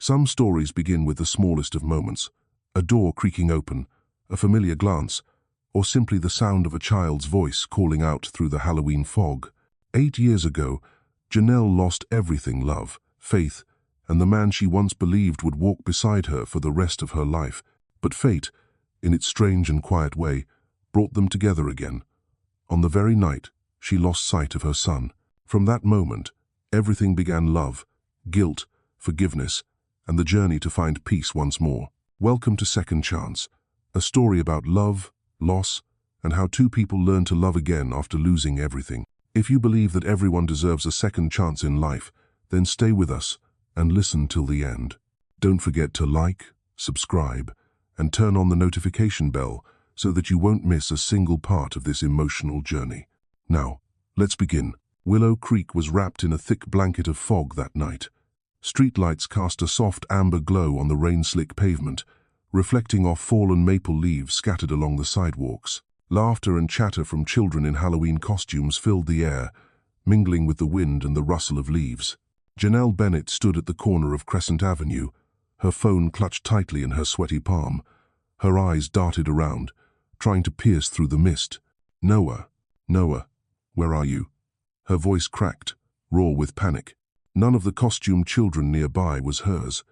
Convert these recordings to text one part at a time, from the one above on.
Some stories begin with the smallest of moments, a door creaking open, a familiar glance, or simply the sound of a child's voice calling out through the Halloween fog. 8 years ago, Janelle lost everything: love, faith, and the man she once believed would walk beside her for the rest of her life. But fate, in its strange and quiet way, brought them together again. On the very night she lost sight of her son. From that moment, everything began: love, guilt, forgiveness, and the journey to find peace once more. Welcome to Second Chance, a story about love, loss, and how two people learn to love again after losing everything. If you believe that everyone deserves a second chance in life, then stay with us and listen till the end. Don't forget to like, subscribe, and turn on the notification bell so that you won't miss a single part of this emotional journey. Now, let's begin. Willow Creek was wrapped in a thick blanket of fog that night. Streetlights cast a soft amber glow on the rain-slick pavement, reflecting off fallen maple leaves scattered along the sidewalks. Laughter and chatter from children in Halloween costumes filled the air, mingling with the wind and the rustle of leaves. Janelle Bennett stood at the corner of Crescent Avenue, her phone clutched tightly in her sweaty palm. Her eyes darted around, trying to pierce through the mist. Noah, where are you?" Her voice cracked, raw with panic. None of the costumed children nearby was hers.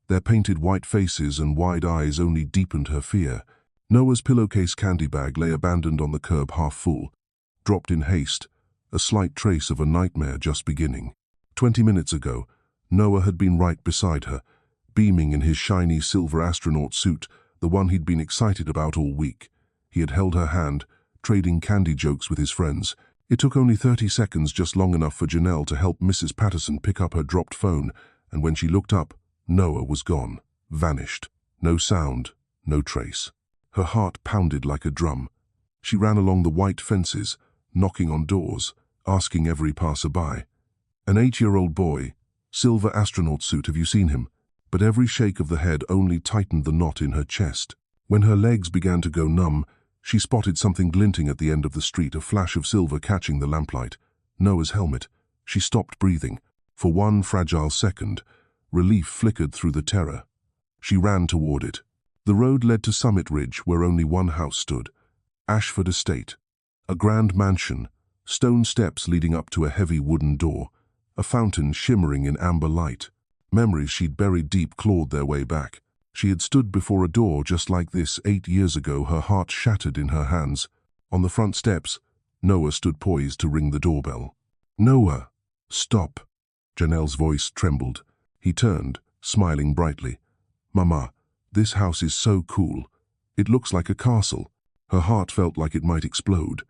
Their painted white faces and wide eyes only deepened her fear. Noah's pillowcase candy bag lay abandoned on the curb, half full, dropped in haste, a slight trace of a nightmare just beginning. 20 minutes ago, Noah had been right beside her, beaming in his shiny silver astronaut suit, the one he'd been excited about all week. He had held her hand, trading candy jokes with his friends. It took only 30 seconds, just long enough for Janelle to help Mrs. Patterson pick up her dropped phone, and when she looked up, Noah was gone, vanished. No sound, no trace. Her heart pounded like a drum. She ran along the white fences, knocking on doors, asking every passerby. An 8-year-old boy, silver astronaut suit, have you seen him? But every shake of the head only tightened the knot in her chest. When her legs began to go numb, she spotted something glinting at the end of the street, a flash of silver catching the lamplight. Noah's helmet. She stopped breathing. For one fragile second, relief flickered through the terror. She ran toward it. The road led to Summit Ridge, where only one house stood. Ashford Estate. A grand mansion, stone steps leading up to a heavy wooden door, a fountain shimmering in amber light. Memories she'd buried deep clawed their way back. She had stood before a door just like this 8 years ago, her heart shattered in her hands. On the front steps, Noah stood poised to ring the doorbell. "Noah, stop." Janelle's voice trembled. He turned, smiling brightly. "Mama, this house is so cool. It looks like a castle." Her heart felt like it might explode.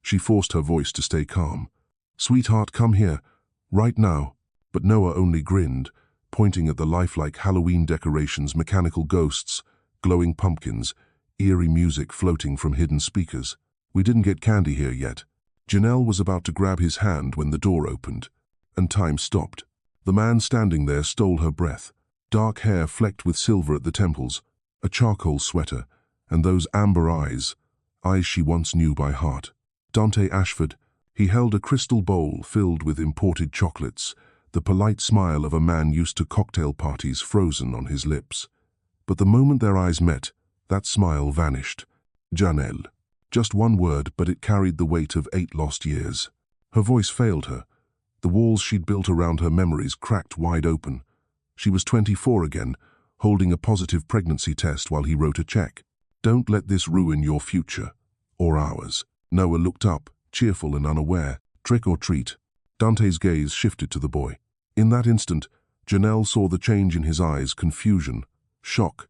She forced her voice to stay calm. "Sweetheart, come here, right now." But Noah only grinned, pointing at the lifelike Halloween decorations, mechanical ghosts, glowing pumpkins, eerie music floating from hidden speakers. "We didn't get candy here yet." Janelle was about to grab his hand when the door opened, and time stopped. The man standing there stole her breath. Dark hair flecked with silver at the temples, a charcoal sweater, and those amber eyes she once knew by heart. Dante Ashford. He held a crystal bowl filled with imported chocolates, the polite smile of a man used to cocktail parties frozen on his lips. But the moment their eyes met, that smile vanished. Janelle. Just one word, but it carried the weight of 8 lost years. Her voice failed her. The walls she'd built around her memories cracked wide open. She was 24 again, holding a positive pregnancy test while he wrote a check. "Don't let this ruin your future, or ours." Noah looked up, cheerful and unaware. "Trick or treat?" Dante's gaze shifted to the boy. In that instant, Janelle saw the change in his eyes: confusion, shock,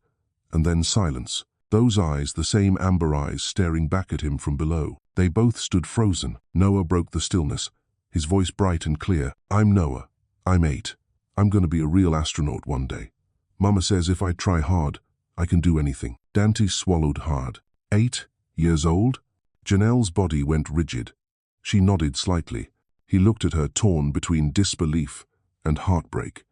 and then silence. Those eyes, the same amber eyes staring back at him from below. They both stood frozen. Noah broke the stillness, his voice bright and clear. "I'm Noah. I'm 8. I'm going to be a real astronaut one day. Mama says if I try hard, I can do anything." Dante swallowed hard. 8 years old? Janelle's body went rigid. She nodded slightly. He looked at her, torn between disbelief and heartbreak.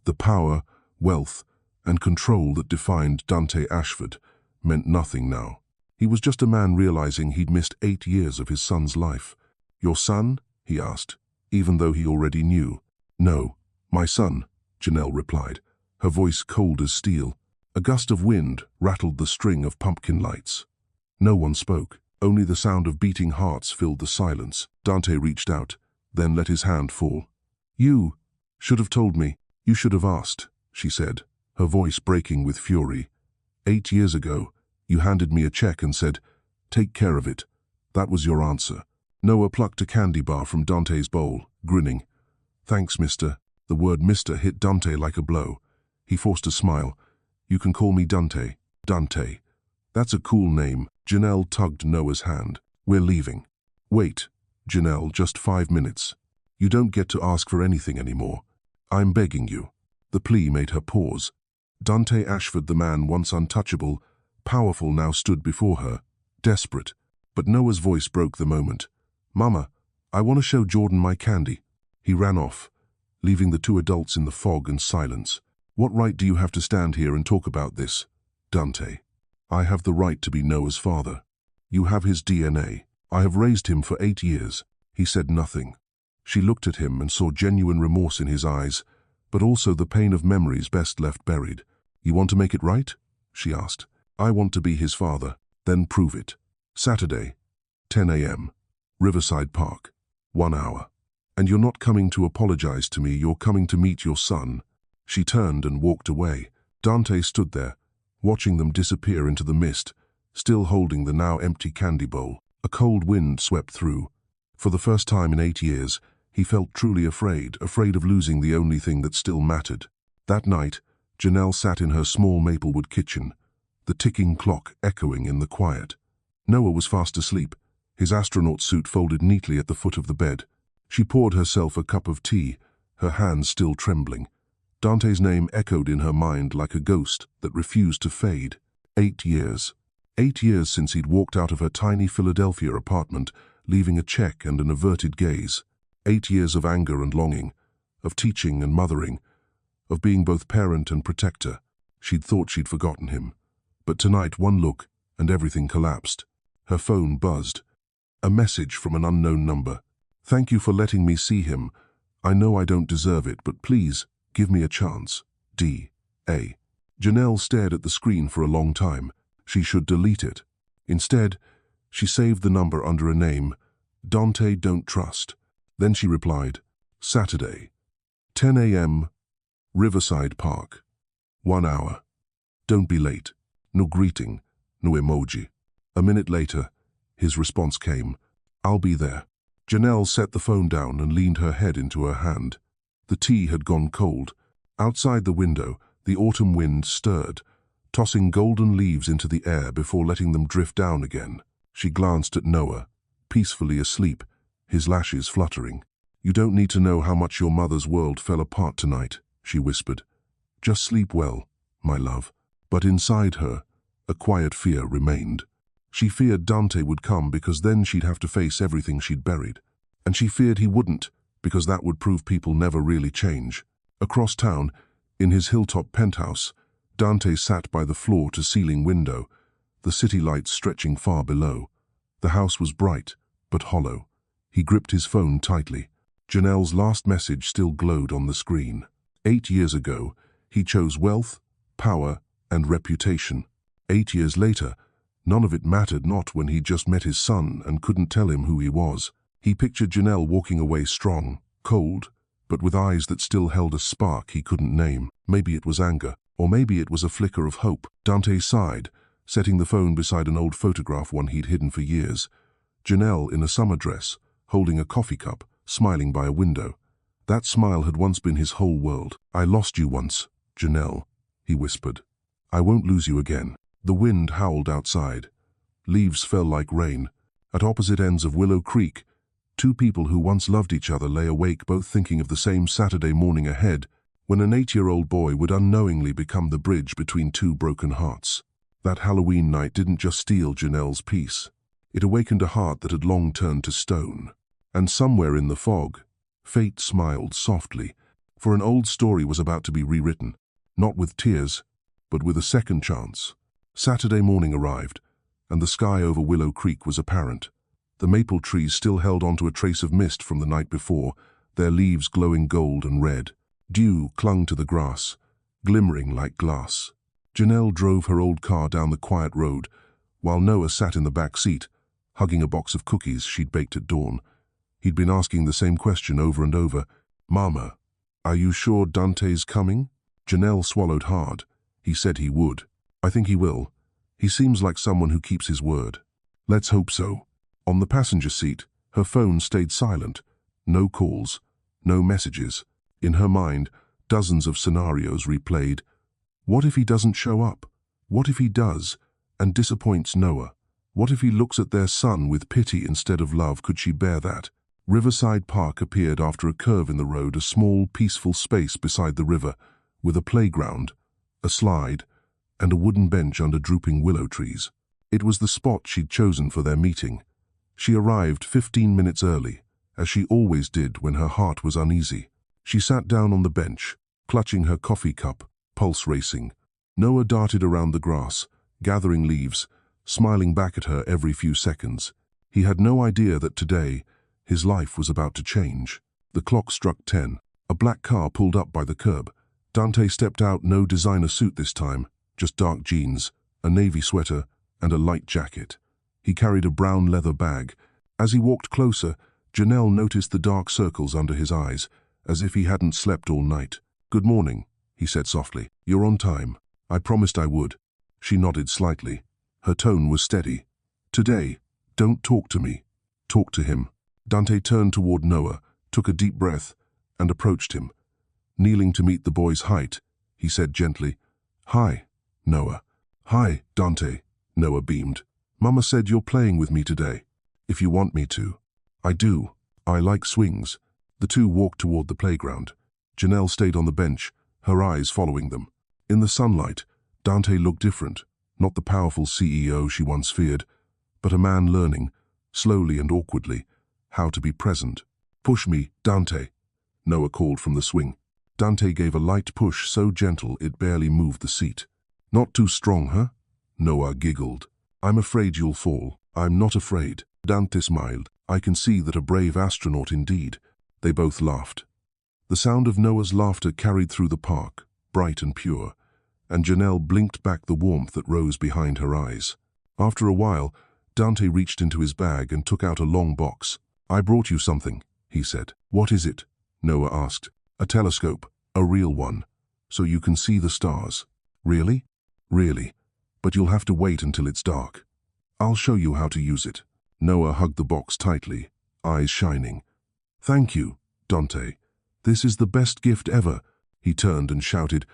The power, wealth, and control that defined Dante Ashford meant nothing now. He was just a man realizing he'd missed 8 years of his son's life. "Your son?" he asked, even though he already knew. "No, my son," Janelle replied. her voice cold as steel. A gust of wind rattled the string of pumpkin lights. No one spoke. Only the sound of beating hearts filled the silence. Dante reached out, then let his hand fall. "You should have told me. You should have asked," she said, her voice breaking with fury. 8 years ago, you handed me a check and said, "Take care of it." That was your answer. Noah plucked a candy bar from Dante's bowl, grinning. "Thanks, mister." The word mister hit Dante like a blow. He forced a smile. "You can call me Dante." "Dante. That's a cool name." Janelle tugged Noah's hand. "We're leaving." "Wait, Janelle, just 5 minutes. You don't get to ask for anything anymore. I'm begging you." The plea made her pause. Dante Ashford, the man once untouchable, powerful, now stood before her, desperate. But Noah's voice broke the moment. "Mama, I want to show Jordan my candy." He ran off, leaving the two adults in the fog and silence. "What right do you have to stand here and talk about this, Dante?" "I have the right to be Noah's father. You have his DNA. I have raised him for 8 years." He said nothing. She looked at him and saw genuine remorse in his eyes, but also the pain of memories best left buried. "You want to make it right?" she asked. "I want to be his father." "Then prove it." Saturday, 10 a.m., Riverside Park, 1 hour. "And you're not coming to apologize to me, you're coming to meet your son." She turned and walked away. Dante stood there, watching them disappear into the mist, still holding the now empty candy bowl. A cold wind swept through. For the first time in 8 years, he felt truly afraid of losing the only thing that still mattered. That night, Janelle sat in her small Maplewood kitchen, the ticking clock echoing in the quiet. Noah was fast asleep, his astronaut suit folded neatly at the foot of the bed. She poured herself a cup of tea, her hands still trembling. Dante's name echoed in her mind like a ghost that refused to fade. 8 years. 8 years since he'd walked out of her tiny Philadelphia apartment, leaving a check and an averted gaze. 8 years of anger and longing, of teaching and mothering, of being both parent and protector. She'd thought she'd forgotten him. But tonight, one look, and everything collapsed. Her phone buzzed. A message from an unknown number. "Thank you for letting me see him. I know I don't deserve it, but please, give me a chance. D.A." Janelle stared at the screen for a long time. She should delete it. Instead, she saved the number under a name, Dante Don't Trust. Then she replied, "Saturday, 10 a.m., Riverside Park, 1 hour. Don't be late." No greeting, no emoji. A minute later, his response came, "I'll be there." Janelle set the phone down and leaned her head into her hand. The tea had gone cold. Outside the window, the autumn wind stirred, tossing golden leaves into the air before letting them drift down again. She glanced at Noah, peacefully asleep, his lashes fluttering. "You don't need to know how much your mother's world fell apart tonight," she whispered. "Just sleep well, my love." But inside her, a quiet fear remained. She feared Dante would come because then she'd have to face everything she'd buried. And she feared he wouldn't, because that would prove people never really change. Across town, in his hilltop penthouse, Dante sat by the floor-to-ceiling window, the city lights stretching far below. The house was bright, but hollow. He gripped his phone tightly. Janelle's last message still glowed on the screen. 8 years ago, he chose wealth, power, and reputation. 8 years later, none of it mattered, not when he'd just met his son and couldn't tell him who he was. He pictured Janelle walking away strong, cold, but with eyes that still held a spark he couldn't name. Maybe it was anger, or maybe it was a flicker of hope. Dante sighed, setting the phone beside an old photograph, one he'd hidden for years. Janelle in a summer dress, holding a coffee cup, smiling by a window. That smile had once been his whole world. "I lost you once, Janelle," he whispered. "I won't lose you again." The wind howled outside. Leaves fell like rain. At opposite ends of Willow Creek, two people who once loved each other lay awake, both thinking of the same Saturday morning ahead, when an 8-year-old boy would unknowingly become the bridge between two broken hearts. That Halloween night didn't just steal Janelle's peace. It awakened a heart that had long turned to stone. And somewhere in the fog, fate smiled softly, for an old story was about to be rewritten, not with tears, but with a second chance. Saturday morning arrived, and the sky over Willow Creek was apparent. The maple trees still held onto a trace of mist from the night before, their leaves glowing gold and red. Dew clung to the grass, glimmering like glass. Janelle drove her old car down the quiet road, while Noah sat in the back seat, hugging a box of cookies she'd baked at dawn. He'd been asking the same question over and over. "Mama, are you sure Dante's coming?" Janelle swallowed hard. He said he would. "I think he will. He seems like someone who keeps his word." "Let's hope so." On the passenger seat, her phone stayed silent. No calls, no messages. In her mind, dozens of scenarios replayed. What if he doesn't show up? What if he does, and disappoints Noah? What if he looks at their son with pity instead of love? Could she bear that? Riverside Park appeared after a curve in the road, a small, peaceful space beside the river, with a playground, a slide, and a wooden bench under drooping willow trees. It was the spot she'd chosen for their meeting. She arrived 15 minutes early, as she always did when her heart was uneasy. She sat down on the bench, clutching her coffee cup, pulse racing. Noah darted around the grass, gathering leaves, smiling back at her every few seconds. He had no idea that today, his life was about to change. The clock struck 10. A black car pulled up by the curb. Dante stepped out, no designer suit this time, just dark jeans, a navy sweater, and a light jacket. He carried a brown leather bag. As he walked closer, Janelle noticed the dark circles under his eyes, as if he hadn't slept all night. "Good morning," he said softly. "You're on time. I promised I would." She nodded slightly. Her tone was steady. "Today, don't talk to me. Talk to him." Dante turned toward Noah, took a deep breath, and approached him. Kneeling to meet the boy's height, he said gently, "Hi, Noah." "Hi, Dante," Noah beamed. "Mama said you're playing with me today. If you want me to." "I do. I like swings." The two walked toward the playground. Janelle stayed on the bench, her eyes following them. In the sunlight, Dante looked different, not the powerful CEO she once feared, but a man learning, slowly and awkwardly, how to be present. "Push me, Dante," Noah called from the swing. Dante gave a light push so gentle it barely moved the seat. "Not too strong, huh?" Noah giggled. "I'm afraid you'll fall." "I'm not afraid." Dante smiled. "I can see that a brave astronaut indeed." They both laughed. The sound of Noah's laughter carried through the park, bright and pure, and Janelle blinked back the warmth that rose behind her eyes. After a while, Dante reached into his bag and took out a long box. "I brought you something," he said. "What is it?" Noah asked. "A telescope, a real one, so you can see the stars." "Really?" "Really, but you'll have to wait until it's dark. I'll show you how to use it." Noah hugged the box tightly, eyes shining. "Thank you, Dante. This is the best gift ever." He turned and shouted,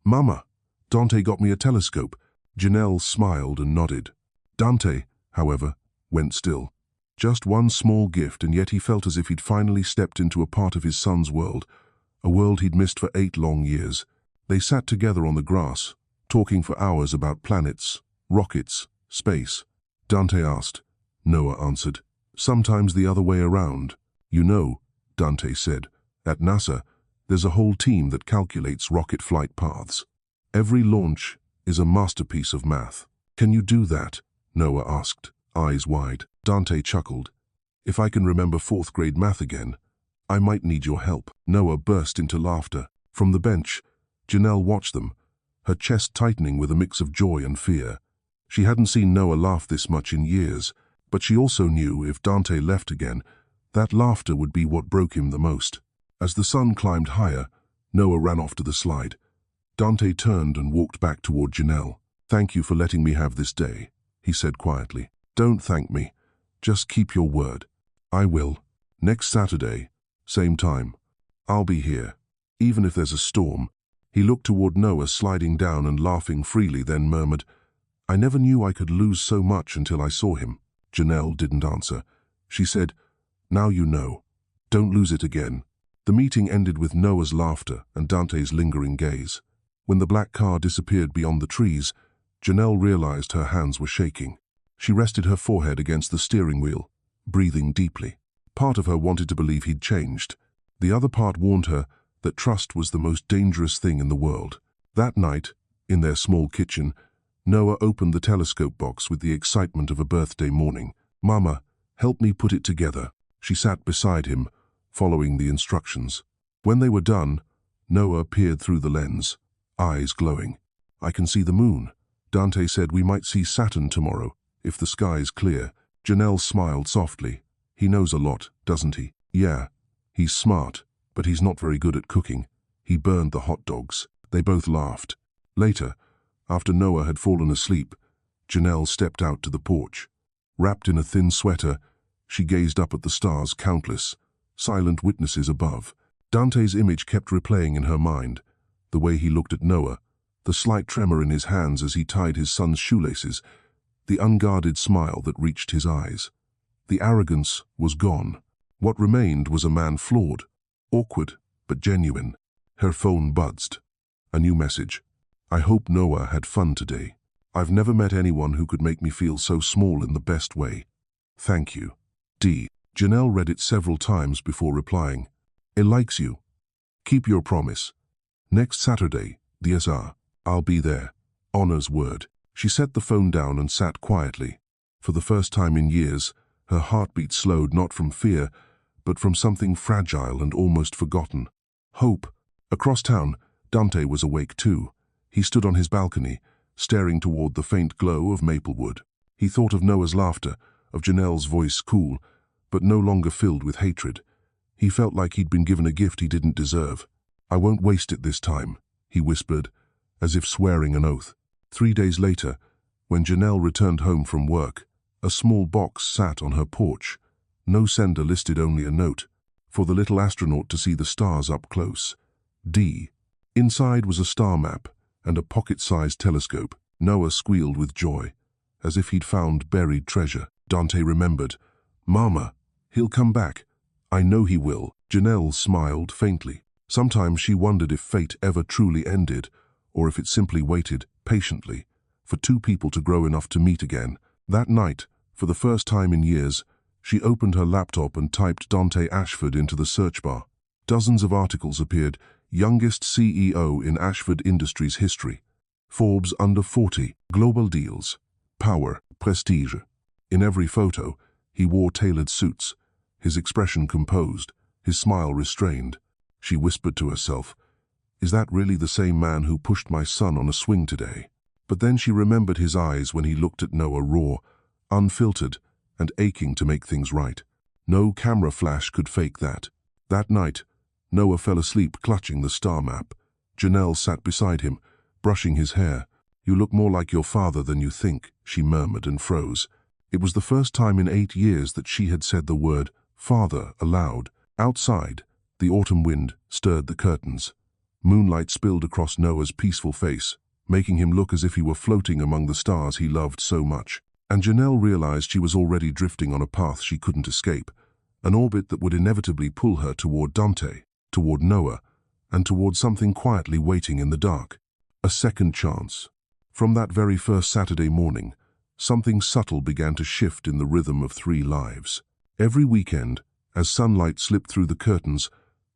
"Mama, Dante got me a telescope." Janelle smiled and nodded. Dante, however, went still. Just one small gift, and yet he felt as if he'd finally stepped into a part of his son's world, a world he'd missed for 8 long years. They sat together on the grass, talking for hours about planets, rockets, space. Dante asked. Noah answered. "Sometimes the other way around." "You know," Dante said, "at NASA, there's a whole team that calculates rocket flight paths. Every launch is a masterpiece of math." "Can you do that?" Noah asked, eyes wide. Dante chuckled. "If I can remember 4th grade math again, I might need your help." Noah burst into laughter. From the bench, Janelle watched them, her chest tightening with a mix of joy and fear. She hadn't seen Noah laugh this much in years, but she also knew if Dante left again, that laughter would be what broke him the most. As the sun climbed higher, Noah ran off to the slide. Dante turned and walked back toward Janelle. "Thank you for letting me have this day," he said quietly. "Don't thank me. Just keep your word." "I will. Next Saturday, same time. I'll be here, even if there's a storm." He looked toward Noah sliding down and laughing freely, then murmured, "I never knew I could lose so much until I saw him." Janelle didn't answer. She said, "Now you know. Don't lose it again." The meeting ended with Noah's laughter and Dante's lingering gaze. When the black car disappeared beyond the trees, Janelle realized her hands were shaking. She rested her forehead against the steering wheel, breathing deeply. Part of her wanted to believe he'd changed. The other part warned her that trust was the most dangerous thing in the world. That night, in their small kitchen, Noah opened the telescope box with the excitement of a birthday morning. "Mama, help me put it together." She sat beside him, following the instructions. When they were done, Noah peered through the lens, eyes glowing. I can see the moon. Dante said we might see Saturn tomorrow, if the sky's clear. Janelle smiled softly. He knows a lot, doesn't he? Yeah. He's smart, but he's not very good at cooking. He burned the hot dogs. They both laughed. Later, after Noah had fallen asleep, Janelle stepped out to the porch. Wrapped in a thin sweater, she gazed up at the stars, countless, silent witnesses above. Dante's image kept replaying in her mind, the way he looked at Noah, the slight tremor in his hands as he tied his son's shoelaces, the unguarded smile that reached his eyes. The arrogance was gone. What remained was a man flawed, awkward, but genuine. Her phone buzzed. A new message. I hope Noah had fun today. I've never met anyone who could make me feel so small in the best way. Thank you. D. Janelle read it several times before replying. It likes you. Keep your promise. Next Saturday, DSR. I'll be there. Honor's word. She set the phone down and sat quietly. For the first time in years, her heartbeat slowed not from fear, but from something fragile and almost forgotten. Hope. Across town, Dante was awake too. He stood on his balcony, staring toward the faint glow of Maplewood. He thought of Noah's laughter, of Janelle's voice cool, but no longer filled with hatred. He felt like he'd been given a gift he didn't deserve. I won't waste it this time, he whispered, as if swearing an oath. 3 days later, when Janelle returned home from work, a small box sat on her porch. No sender listed, only a note, for the little astronaut to see the stars up close. D. Inside was a star map and a pocket-sized telescope. Noah squealed with joy, as if he'd found buried treasure. Dante remembered. Mama, he'll come back. I know he will. Janelle smiled faintly. Sometimes she wondered if fate ever truly ended, or if it simply waited, patiently, for two people to grow enough to meet again. That night, for the first time in years, she opened her laptop and typed Dante Ashford into the search bar. Dozens of articles appeared. Youngest CEO in Ashford Industries history. Forbes under 40. Global deals. Power. Prestige. In every photo, he wore tailored suits, his expression composed, his smile restrained. She whispered to herself, "Is that really the same man who pushed my son on a swing today?" But then she remembered his eyes when he looked at Noah, raw, unfiltered, and aching to make things right. No camera flash could fake that. That night, Noah fell asleep clutching the star map. Janelle sat beside him, brushing his hair. "You look more like your father than you think," she murmured and froze. It was the first time in 8 years that she had said the word father aloud. Outside, the autumn wind stirred the curtains. Moonlight spilled across Noah's peaceful face, making him look as if he were floating among the stars he loved so much. And Janelle realized she was already drifting on a path she couldn't escape, an orbit that would inevitably pull her toward Dante, toward Noah, and toward something quietly waiting in the dark. A second chance. From that very first Saturday morning, something subtle began to shift in the rhythm of 3 lives. Every weekend, as sunlight slipped through the curtains,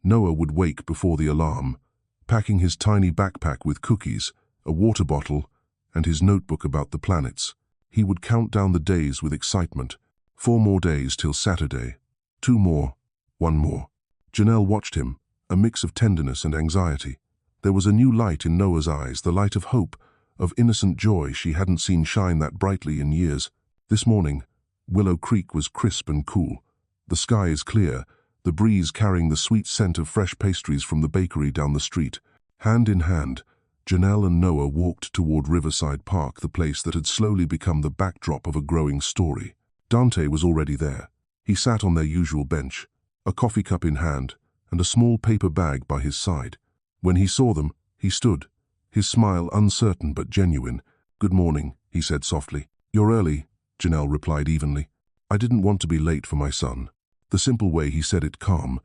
Noah would wake before the alarm, packing his tiny backpack with cookies, a water bottle, and his notebook about the planets. He would count down the days with excitement. 4 more days till Saturday. 2 more. 1 more. Janelle watched him, a mix of tenderness and anxiety. There was a new light in Noah's eyes, the light of hope, of innocent joy she hadn't seen shine that brightly in years. This morning, Willow Creek was crisp and cool. The sky is clear, the breeze carrying the sweet scent of fresh pastries from the bakery down the street. Hand in hand, Janelle and Noah walked toward Riverside Park, the place that had slowly become the backdrop of a growing story. Dante was already there. He sat on their usual bench, a coffee cup in hand, and a small paper bag by his side. When he saw them, he stood, his smile uncertain but genuine. "Good morning," he said softly. "You're early," Janelle replied evenly. "I didn't want to be late for my son." The simple way he said it, calm,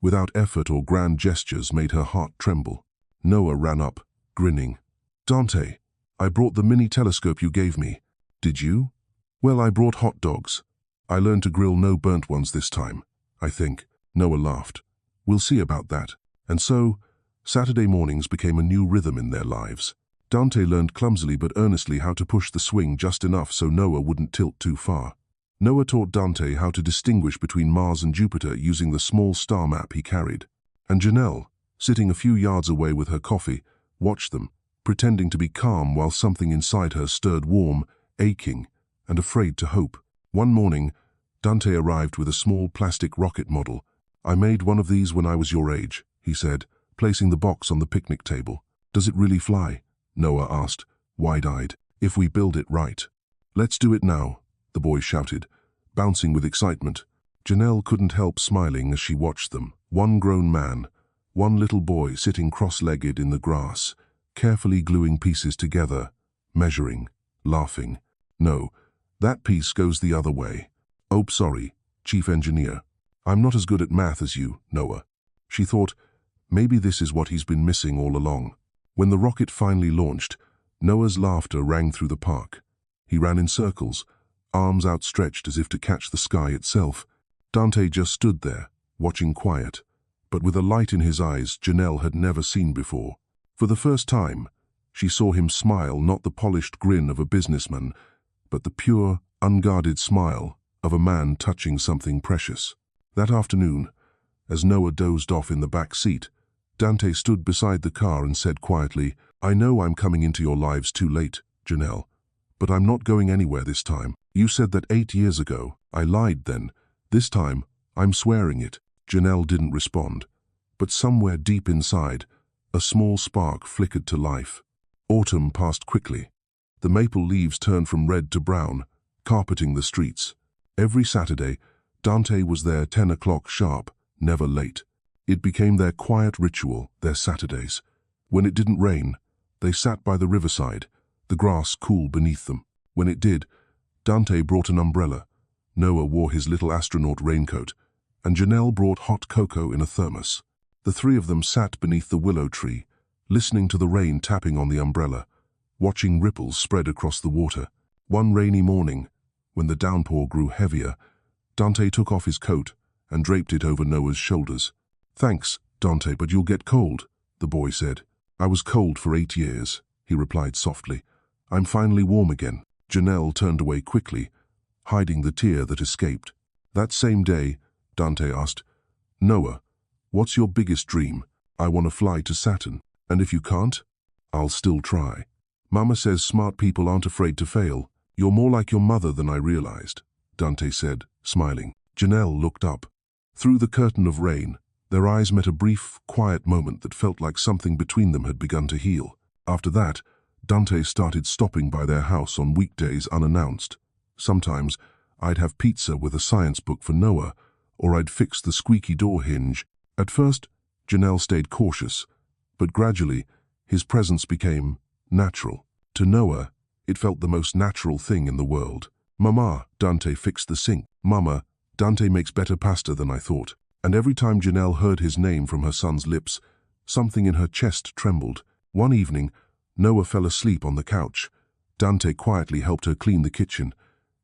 without effort or grand gestures, made her heart tremble. Noah ran up, grinning. "Dante, I brought the mini telescope you gave me." "Did you?" "Well, I brought hot dogs. I learned to grill no burnt ones this time, I think." Noah laughed. "We'll see about that." And so, Saturday mornings became a new rhythm in their lives. Dante learned clumsily but earnestly how to push the swing just enough so Noah wouldn't tilt too far. Noah taught Dante how to distinguish between Mars and Jupiter using the small star map he carried. And Janelle, sitting a few yards away with her coffee, watched them, pretending to be calm while something inside her stirred warm, aching, and afraid to hope. One morning, Dante arrived with a small plastic rocket model. "I made one of these when I was your age," he said, placing the box on the picnic table. "Does it really fly?" Noah asked, wide-eyed. "If we build it right." "Let's do it now," the boy shouted, bouncing with excitement. Janelle couldn't help smiling as she watched them. One grown man, one little boy sitting cross-legged in the grass, carefully gluing pieces together, measuring, laughing. "No, that piece goes the other way." "Oh, sorry, Chief Engineer. I'm not as good at math as you, Noah." She thought, maybe this is what he's been missing all along. When the rocket finally launched, Noah's laughter rang through the park. He ran in circles, arms outstretched as if to catch the sky itself. Dante just stood there, watching quiet, but with a light in his eyes Janelle had never seen before. For the first time, she saw him smile, not the polished grin of a businessman, but the pure, unguarded smile of a man touching something precious. That afternoon, as Noah dozed off in the back seat, Dante stood beside the car and said quietly, "I know I'm coming into your lives too late, Janelle, but I'm not going anywhere this time. You said that 8 years ago. I lied then. This time, I'm swearing it." Janelle didn't respond, but somewhere deep inside, a small spark flickered to life. Autumn passed quickly. The maple leaves turned from red to brown, carpeting the streets. Every Saturday, Dante was there 10 o'clock sharp, never late. It became their quiet ritual, their Saturdays. When it didn't rain, they sat by the riverside, the grass cool beneath them. When it did, Dante brought an umbrella, Noah wore his little astronaut raincoat, and Janelle brought hot cocoa in a thermos. The three of them sat beneath the willow tree, listening to the rain tapping on the umbrella, watching ripples spread across the water. One rainy morning, when the downpour grew heavier, Dante took off his coat and draped it over Noah's shoulders. "Thanks, Dante, but you'll get cold," the boy said. "I was cold for 8 years," he replied softly. "I'm finally warm again." Janelle turned away quickly, hiding the tear that escaped. That same day, Dante asked, "Noah, what's your biggest dream?" "I want to fly to Saturn. And if you can't, I'll still try." "Mama says smart people aren't afraid to fail." "You're more like your mother than I realized," Dante said, smiling. Janelle looked up. Through the curtain of rain, their eyes met a brief, quiet moment that felt like something between them had begun to heal. After that, Dante started stopping by their house on weekdays unannounced. Sometimes, I'd have pizza with a science book for Noah, or I'd fix the squeaky door hinge. At first, Janelle stayed cautious, but gradually, his presence became natural. To Noah, it felt the most natural thing in the world. "Mama, Dante fixed the sink." "Mama, Dante makes better pasta than I thought." And every time Janelle heard his name from her son's lips, something in her chest trembled. One evening, Noah fell asleep on the couch. Dante quietly helped her clean the kitchen.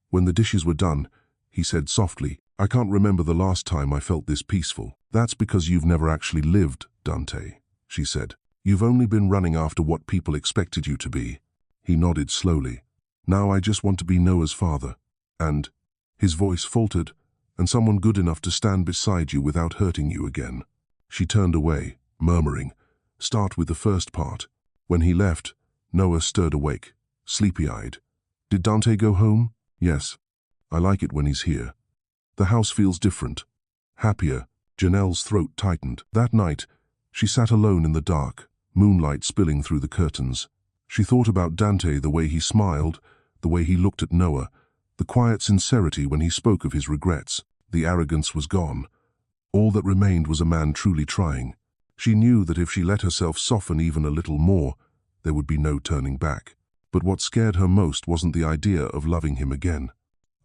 When the dishes were done, he said softly, "I can't remember the last time I felt this peaceful." "That's because you've never actually lived, Dante," she said. "You've only been running after what people expected you to be." He nodded slowly. "Now I just want to be Noah's father." And his voice faltered, "and someone good enough to stand beside you without hurting you again." She turned away, murmuring, "Start with the first part." When he left, Noah stirred awake, sleepy-eyed. "Did Dante go home?" "Yes. I like it when he's here. The house feels different. Happier." Janelle's throat tightened. That night, she sat alone in the dark, moonlight spilling through the curtains. She thought about Dante, the way he smiled, the way he looked at Noah, the quiet sincerity when he spoke of his regrets. The arrogance was gone. All that remained was a man truly trying. She knew that if she let herself soften even a little more, there would be no turning back. But what scared her most wasn't the idea of loving him again.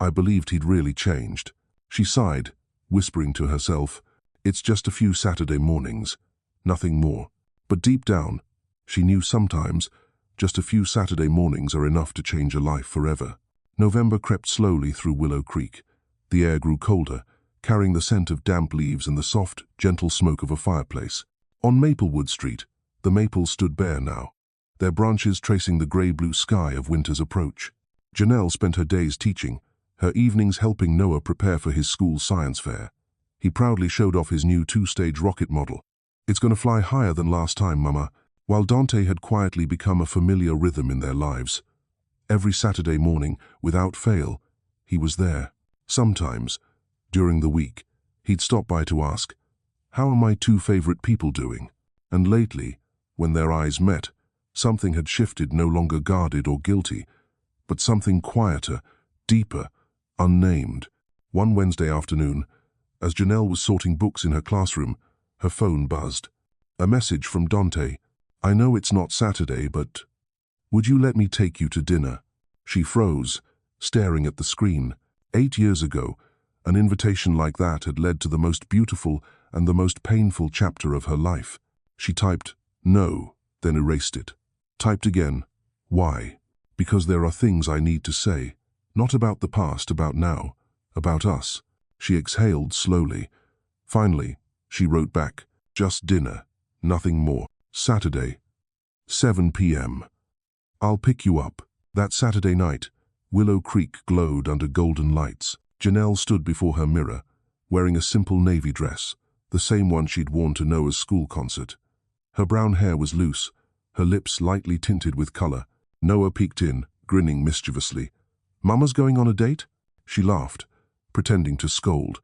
I believed he'd really changed. She sighed, whispering to herself, "It's just a few Saturday mornings, nothing more." But deep down, she knew sometimes just a few Saturday mornings are enough to change a life forever. November crept slowly through Willow Creek. The air grew colder, carrying the scent of damp leaves and the soft, gentle smoke of a fireplace. On Maplewood Street, the maples stood bare now, their branches tracing the grey-blue sky of winter's approach. Janelle spent her days teaching, her evenings helping Noah prepare for his school science fair. He proudly showed off his new 2-stage rocket model. "It's going to fly higher than last time, Mama. while Dante had quietly become a familiar rhythm in their lives. Every Saturday morning, without fail, he was there. Sometimes, during the week, he'd stop by to ask, "How are my two favorite people doing?" And lately, when their eyes met, something had shifted, no longer guarded or guilty, but something quieter, deeper, unnamed. One Wednesday afternoon, as Janelle was sorting books in her classroom, her phone buzzed. A message from Dante. "I know it's not Saturday, but would you let me take you to dinner?" She froze, staring at the screen. 8 years ago, an invitation like that had led to the most beautiful and the most painful chapter of her life. She typed, "No," then erased it. Typed again, "Why?" "Because there are things I need to say. Not about the past, about now, about us." She exhaled slowly. Finally, she wrote back, "Just dinner, nothing more. Saturday, 7 p.m. I'll pick you up." That Saturday night, Willow Creek glowed under golden lights. Janelle stood before her mirror, wearing a simple navy dress, the same one she'd worn to Noah's school concert. Her brown hair was loose, her lips lightly tinted with color. Noah peeked in, grinning mischievously. "Mama's going on a date?" She laughed, pretending to scold.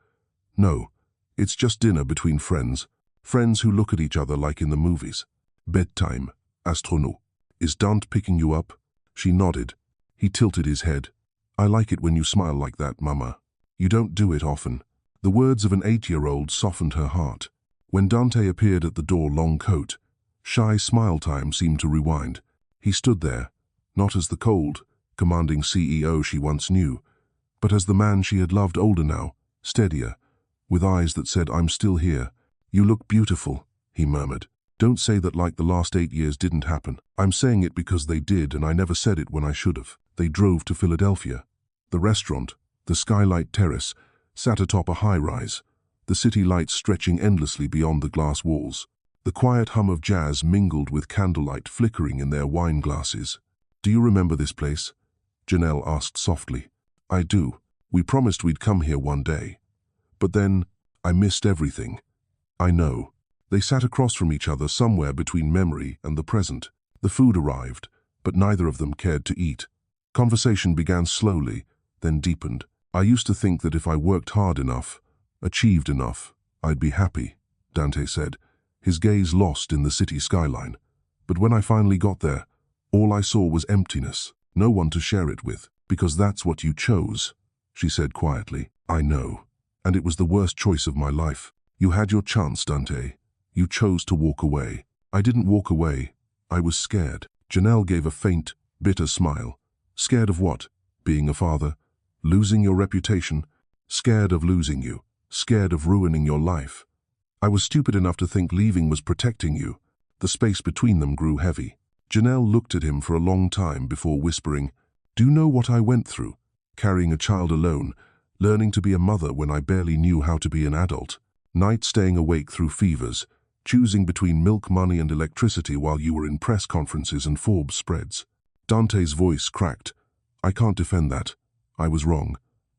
"No, it's just dinner between friends. Friends who look at each other like in the movies." "Bedtime, astronaut. Is Dante picking you up?" She nodded. He tilted his head. "I like it when you smile like that, Mama. You don't do it often." The words of an 8-year-old softened her heart. When Dante appeared at the door, long coat, shy smile time seemed to rewind. He stood there, not as the cold, commanding CEO she once knew, but as the man she had loved, older now, steadier, with eyes that said, "I'm still here." "You look beautiful," he murmured. "Don't say that like the last 8 years didn't happen." "I'm saying it because they did, and I never said it when I should have." They drove to Philadelphia. The restaurant, the Skylight Terrace, sat atop a high-rise, the city lights stretching endlessly beyond the glass walls. The quiet hum of jazz mingled with candlelight flickering in their wine glasses. "Do you remember this place?" Janelle asked softly. "I do. We promised we'd come here one day. But then, I missed everything." "I know." They sat across from each other somewhere between memory and the present. The food arrived, but neither of them cared to eat. Conversation began slowly, then deepened. "I used to think that if I worked hard enough, achieved enough, I'd be happy," Dante said, his gaze lost in the city skyline. "But when I finally got there, all I saw was emptiness, no one to share it with." "Because that's what you chose," she said quietly. "I know. And it was the worst choice of my life. You had your chance, Dante. You chose to walk away." "I didn't walk away. I was scared." Janelle gave a faint, bitter smile. "Scared of what? Being a father? Losing your reputation? Scared of losing you. Scared of ruining your life. I was stupid enough to think leaving was protecting you." The space between them grew heavy. Janelle looked at him for a long time before whispering, "Do you know what I went through? Carrying a child alone, learning to be a mother when I barely knew how to be an adult. Nights staying awake through fevers, choosing between milk money and electricity while you were in press conferences and Forbes spreads." Dante's voice cracked. "I can't defend that. I was wrong.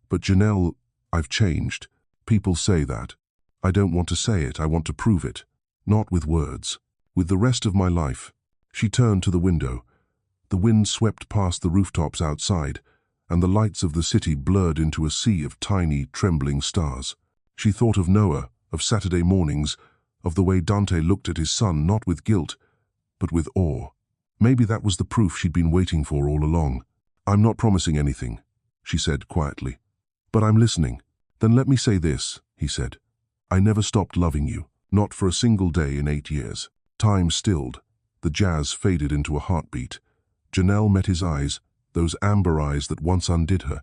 But Janelle, I've changed. People say that. I don't want to say it, I want to prove it. Not with words. With the rest of my life." She turned to the window. The wind swept past the rooftops outside, and the lights of the city blurred into a sea of tiny, trembling stars. She thought of Noah, of Saturday mornings, of the way Dante looked at his son, not with guilt, but with awe. Maybe that was the proof she'd been waiting for all along. "I'm not promising anything," she said quietly. "But I'm listening." "Then let me say this," he said. "I never stopped loving you, not for a single day in 8 years." Time stilled. The jazz faded into a heartbeat. Janelle met his eyes, those amber eyes that once undid her,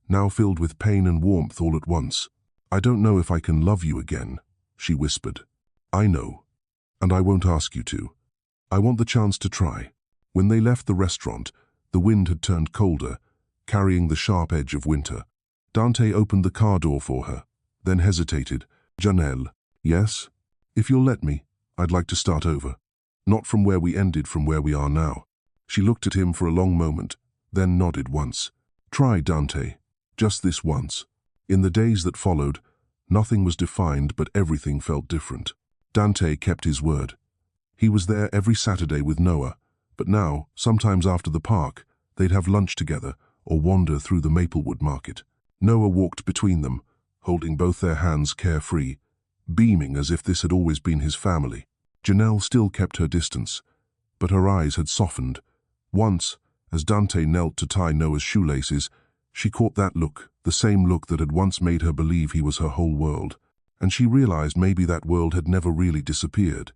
now filled with pain and warmth all at once. "I don't know if I can love you again," she whispered. "I know, and I won't ask you to. I want the chance to try." When they left the restaurant, the wind had turned colder, carrying the sharp edge of winter. Dante opened the car door for her, then hesitated. "Janelle." "Yes? If you'll let me, I'd like to start over. Not from where we ended, from where we are now." She looked at him for a long moment, then nodded once. "Try, Dante. Just this once." In the days that followed, nothing was defined, but everything felt different. Dante kept his word. He was there every Saturday with Noah, but now, sometimes after the park, they'd have lunch together or wander through the Maplewood market. Noah walked between them, holding both their hands carefree, beaming as if this had always been his family. Janelle still kept her distance, but her eyes had softened. Once, as Dante knelt to tie Noah's shoelaces, she caught that look, the same look that had once made her believe he was her whole world. And she realized maybe that world had never really disappeared.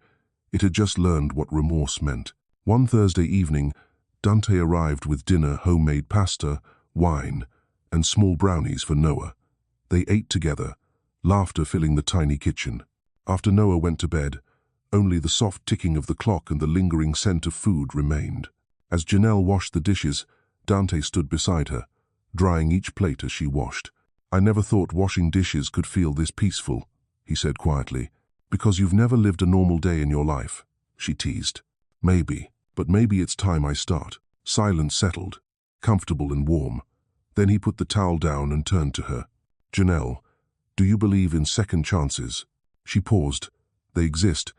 It had just learned what remorse meant. One Thursday evening, Dante arrived with dinner, homemade pasta, wine, and small brownies for Noah. They ate together, laughter filling the tiny kitchen. After Noah went to bed, only the soft ticking of the clock and the lingering scent of food remained. As Janelle washed the dishes, Dante stood beside her, drying each plate as she washed. "I never thought washing dishes could feel this peaceful," he said quietly. "Because you've never lived a normal day in your life," she teased. "Maybe, but maybe it's time I start." Silence settled, comfortable and warm. Then he put the towel down and turned to her. "Janelle, do you believe in second chances?" She paused. "They exist,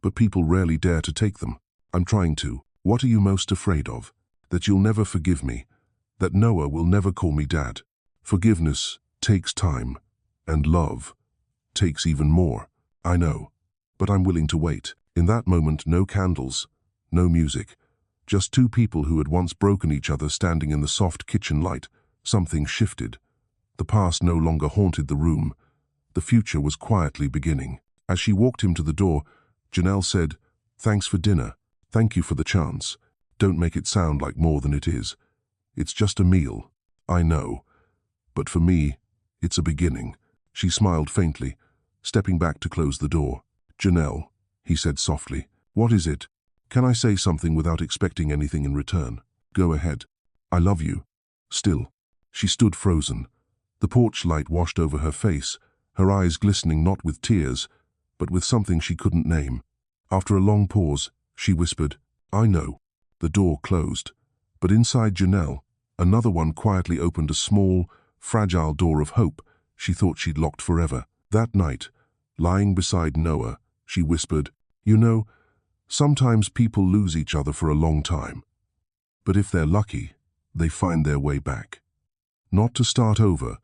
but people rarely dare to take them." "I'm trying to." "What are you most afraid of?" "That you'll never forgive me. That Noah will never call me Dad." "Forgiveness takes time, and love takes even more." "I know, but I'm willing to wait." In that moment, no candles, no music, just two people who had once broken each other standing in the soft kitchen light. Something shifted. The past no longer haunted the room. The future was quietly beginning. As she walked him to the door, Janelle said, "Thanks for dinner. Thank you for the chance. Don't make it sound like more than it is. It's just a meal. I know. But for me, it's a beginning." She smiled faintly, stepping back to close the door. "Janelle," he said softly, "what is it? Can I say something without expecting anything in return?" "Go ahead." "I love you. Still." She stood frozen. The porch light washed over her face, her eyes glistening not with tears, but with something she couldn't name. After a long pause, she whispered, "I know." The door closed, but inside Janelle, another one quietly opened, a small, fragile door of hope she thought she'd locked forever. That night, lying beside Noah, she whispered, "You know, sometimes people lose each other for a long time. But if they're lucky, they find their way back. Not to start over,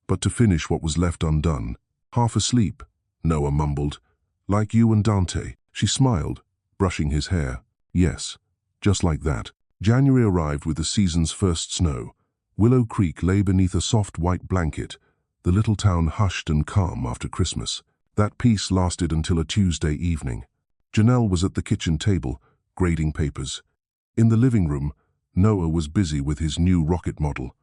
but to finish what was left undone." "Half asleep," Noah mumbled. "Like you and Dante." She smiled, brushing his hair. "Yes, just like that." January arrived with the season's first snow. Willow Creek lay beneath a soft white blanket, the little town hushed and calm after Christmas. That peace lasted until a Tuesday evening. Janelle was at the kitchen table, grading papers. In the living room, Noah was busy with his new rocket model.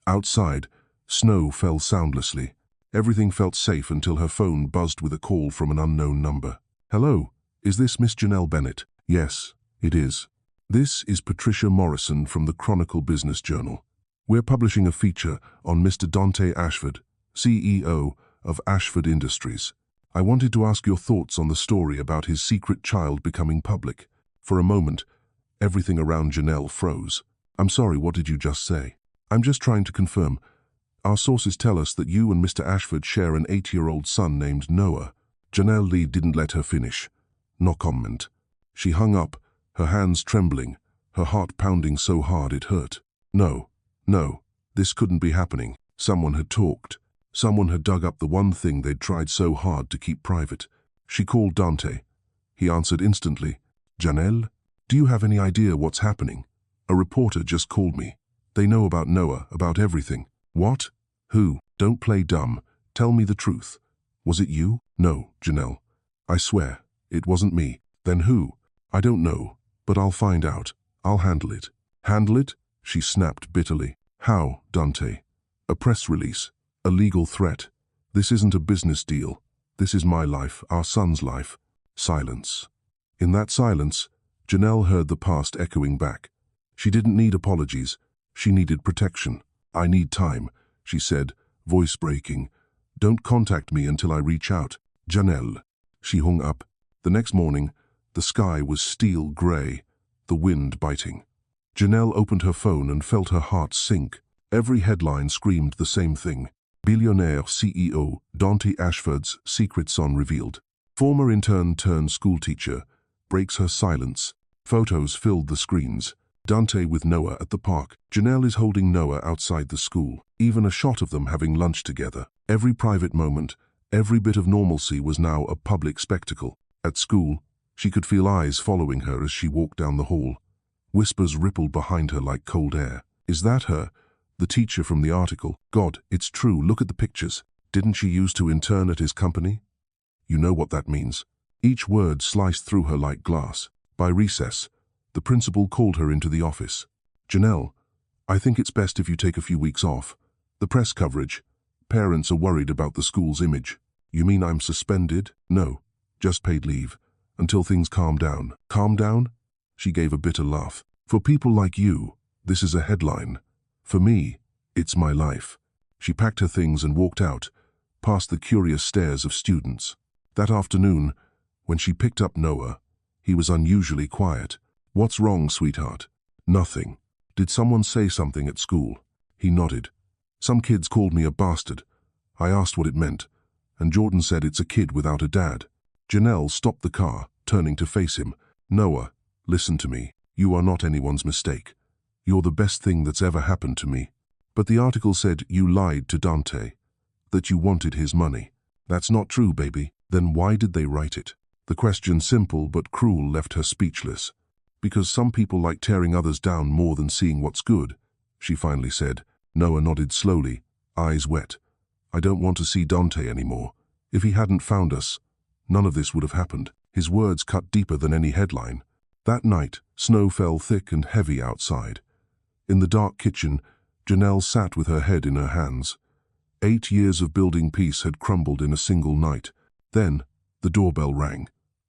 Outside, snow fell soundlessly. Everything felt safe until her phone buzzed with a call from an unknown number. "Hello, is this Miss Janelle Bennett?" "Yes, it is." "This is Patricia Morrison from the Chronicle Business Journal. We're publishing a feature on Mr. Dante Ashford, CEO of Ashford Industries. I wanted to ask your thoughts on the story about his secret child becoming public." For a moment, everything around Janelle froze. "I'm sorry, what did you just say?" "I'm just trying to confirm. Our sources tell us that you and Mr. Ashford share an 8-year-old son named Noah." Janelle Lee didn't let her finish. No comment. She hung up, her hands trembling, her heart pounding so hard it hurt. No, this couldn't be happening. Someone had talked. Someone had dug up the one thing they'd tried so hard to keep private. She called Dante. He answered instantly. "Janelle, do you have any idea what's happening? A reporter just called me. They know about Noah, about everything." "What? Who? Don't play dumb. Tell me the truth. Was it you?" "No, Janelle. I swear, it wasn't me." "Then who?" "I don't know, but I'll find out. I'll handle it." "Handle it?" she snapped bitterly. "How, Dante? A press release? A legal threat? This isn't a business deal. This is my life, our son's life." Silence. In that silence, Janelle heard the past echoing back. She didn't need apologies. She needed protection. "I need time," she said, voice breaking. "Don't contact me until I reach out." "Janelle." She hung up. The next morning, the sky was steel gray, the wind biting. Janelle opened her phone and felt her heart sink. Every headline screamed the same thing. Billionaire CEO Dante Ashford's secret son revealed. Former intern turned schoolteacher, breaks her silence. Photos filled the screens. Dante with Noah at the park. Janelle is holding Noah outside the school. Even a shot of them having lunch together. Every private moment, every bit of normalcy was now a public spectacle. At school, she could feel eyes following her as she walked down the hall. Whispers rippled behind her like cold air. Is that her? The teacher from the article. God, it's true, look at the pictures. Didn't she used to intern at his company? You know what that means. Each word sliced through her like glass. By recess, the principal called her into the office. Janelle, I think it's best if you take a few weeks off. The press coverage. Parents are worried about the school's image. You mean I'm suspended? No, just paid leave. Until things calm down. Calm down? She gave a bitter laugh. For people like you, this is a headline. For me, it's my life. She packed her things and walked out, past the curious stares of students. That afternoon, when she picked up Noah, he was unusually quiet. What's wrong, sweetheart? Nothing. Did someone say something at school? He nodded. Some kids called me a bastard. I asked what it meant, and Jordan said it's a kid without a dad. Janelle stopped the car, turning to face him. Noah, listen to me. You are not anyone's mistake. You're the best thing that's ever happened to me. But the article said you lied to Dante, that you wanted his money. That's not true, baby. Then why did they write it? The question, simple but cruel, left her speechless. Because some people like tearing others down more than seeing what's good, she finally said. Noah nodded slowly, eyes wet. I don't want to see Dante anymore. If he hadn't found us, none of this would have happened. His words cut deeper than any headline. That night, snow fell thick and heavy outside. In the dark kitchen, Janelle sat with her head in her hands. 8 years of building peace had crumbled in a single night. Then, the doorbell rang.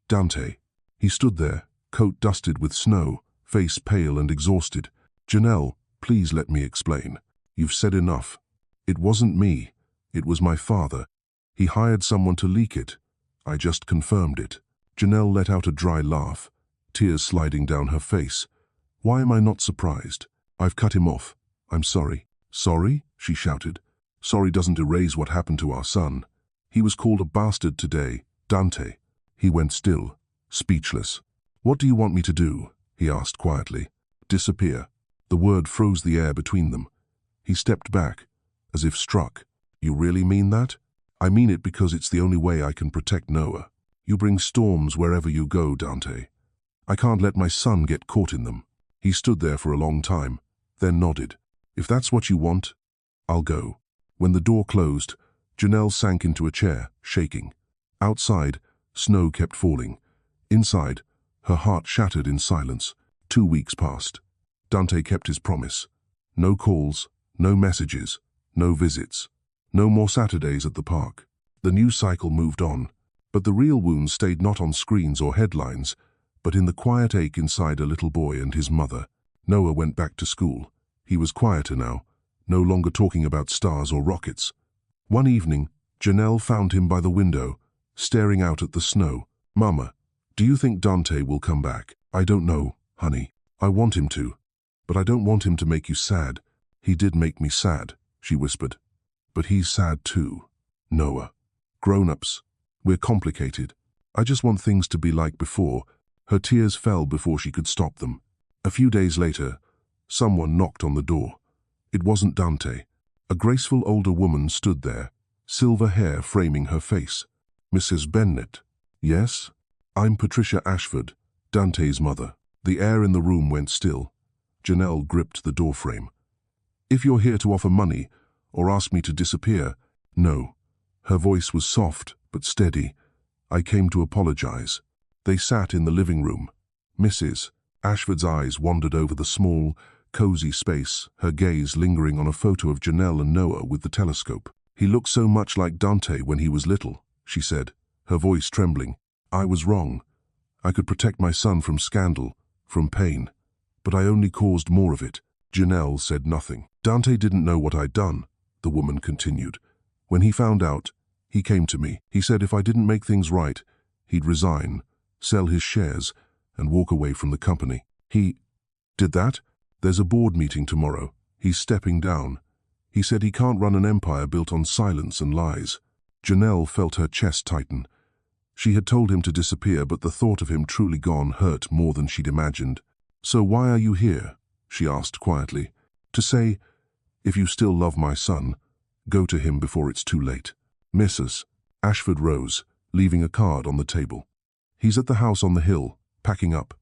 Dante. He stood there, coat dusted with snow, face pale and exhausted. Janelle, please let me explain. You've said enough. It wasn't me. It was my father. He hired someone to leak it. I just confirmed it. Janelle let out a dry laugh, tears sliding down her face. Why am I not surprised? I've cut him off. I'm sorry. Sorry? She shouted. Sorry doesn't erase what happened to our son. He was called a bastard today, Dante. He went still, speechless. What do you want me to do? He asked quietly. Disappear. The word froze the air between them. He stepped back, as if struck. You really mean that? I mean it because it's the only way I can protect Noah. You bring storms wherever you go, Dante. I can't let my son get caught in them. He stood there for a long time, then nodded. If that's what you want, I'll go. When the door closed, Janelle sank into a chair, shaking. Outside, snow kept falling. Inside, her heart shattered in silence. 2 weeks passed. Dante kept his promise. No calls, no messages, no visits. No more Saturdays at the park. The news cycle moved on, but the real wound stayed not on screens or headlines, but in the quiet ache inside a little boy and his mother. Noah went back to school. He was quieter now, no longer talking about stars or rockets. One evening, Janelle found him by the window, staring out at the snow. Mama, do you think Dante will come back? I don't know, honey. I want him to. But I don't want him to make you sad. He did make me sad, she whispered. But he's sad too. Noah. Grown-ups. We're complicated. I just want things to be like before. Her tears fell before she could stop them. A few days later, someone knocked on the door. It wasn't Dante. A graceful older woman stood there, silver hair framing her face. Mrs. Bennett. Yes? I'm Patricia Ashford, Dante's mother. The air in the room went still. Janelle gripped the doorframe. If you're here to offer money, or ask me to disappear, no. Her voice was soft, but steady. I came to apologize. They sat in the living room. Mrs. Ashford's eyes wandered over the small, cozy space, her gaze lingering on a photo of Janelle and Noah with the telescope. He looked so much like Dante when he was little, she said, her voice trembling. I was wrong. I could protect my son from scandal, from pain. But I only caused more of it. Janelle said nothing. Dante didn't know what I'd done, the woman continued. When he found out, he came to me. He said if I didn't make things right, he'd resign, sell his shares, and walk away from the company. He did that? There's a board meeting tomorrow. He's stepping down. He said he can't run an empire built on silence and lies. Janelle felt her chest tighten. She had told him to disappear, but the thought of him truly gone hurt more than she'd imagined. "So why are you here?" she asked quietly. "To say, if you still love my son, go to him before it's too late." Mrs. Ashford rose, leaving a card on the table. "He's at the house on the hill, packing up.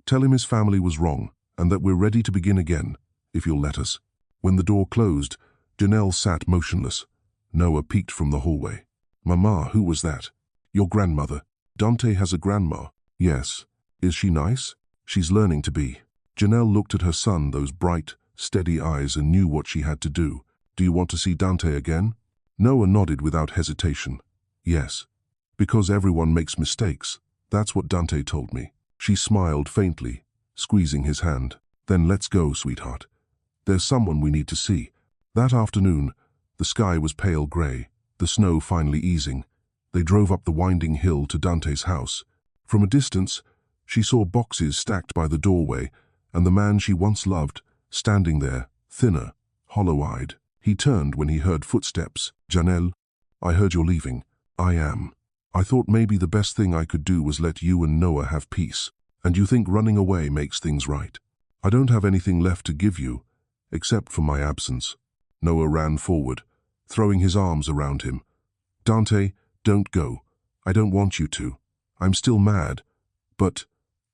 Tell him his family was wrong, and that we're ready to begin again, if you'll let us." When the door closed, Janelle sat motionless. Noah peeked from the hallway. "Mama, who was that?" "Your grandmother. Dante has a grandma." "Yes. Is she nice?" "She's learning to be." Janelle looked at her son, those bright, steady eyes, and knew what she had to do. "Do you want to see Dante again?" Noah nodded without hesitation. "Yes. Because everyone makes mistakes. That's what Dante told me." She smiled faintly, squeezing his hand. "Then let's go, sweetheart. There's someone we need to see." That afternoon, the sky was pale grey, the snow finally easing. They drove up the winding hill to Dante's house. From a distance, she saw boxes stacked by the doorway, and the man she once loved, standing there, thinner, hollow-eyed. He turned when he heard footsteps. "Janelle, I heard you're leaving." "I am. I thought maybe the best thing I could do was let you and Noah have peace. And you think running away makes things right? I don't have anything left to give you, except for my absence." Noah ran forward, throwing his arms around him. "Dante, don't go. I don't want you to. I'm still mad, but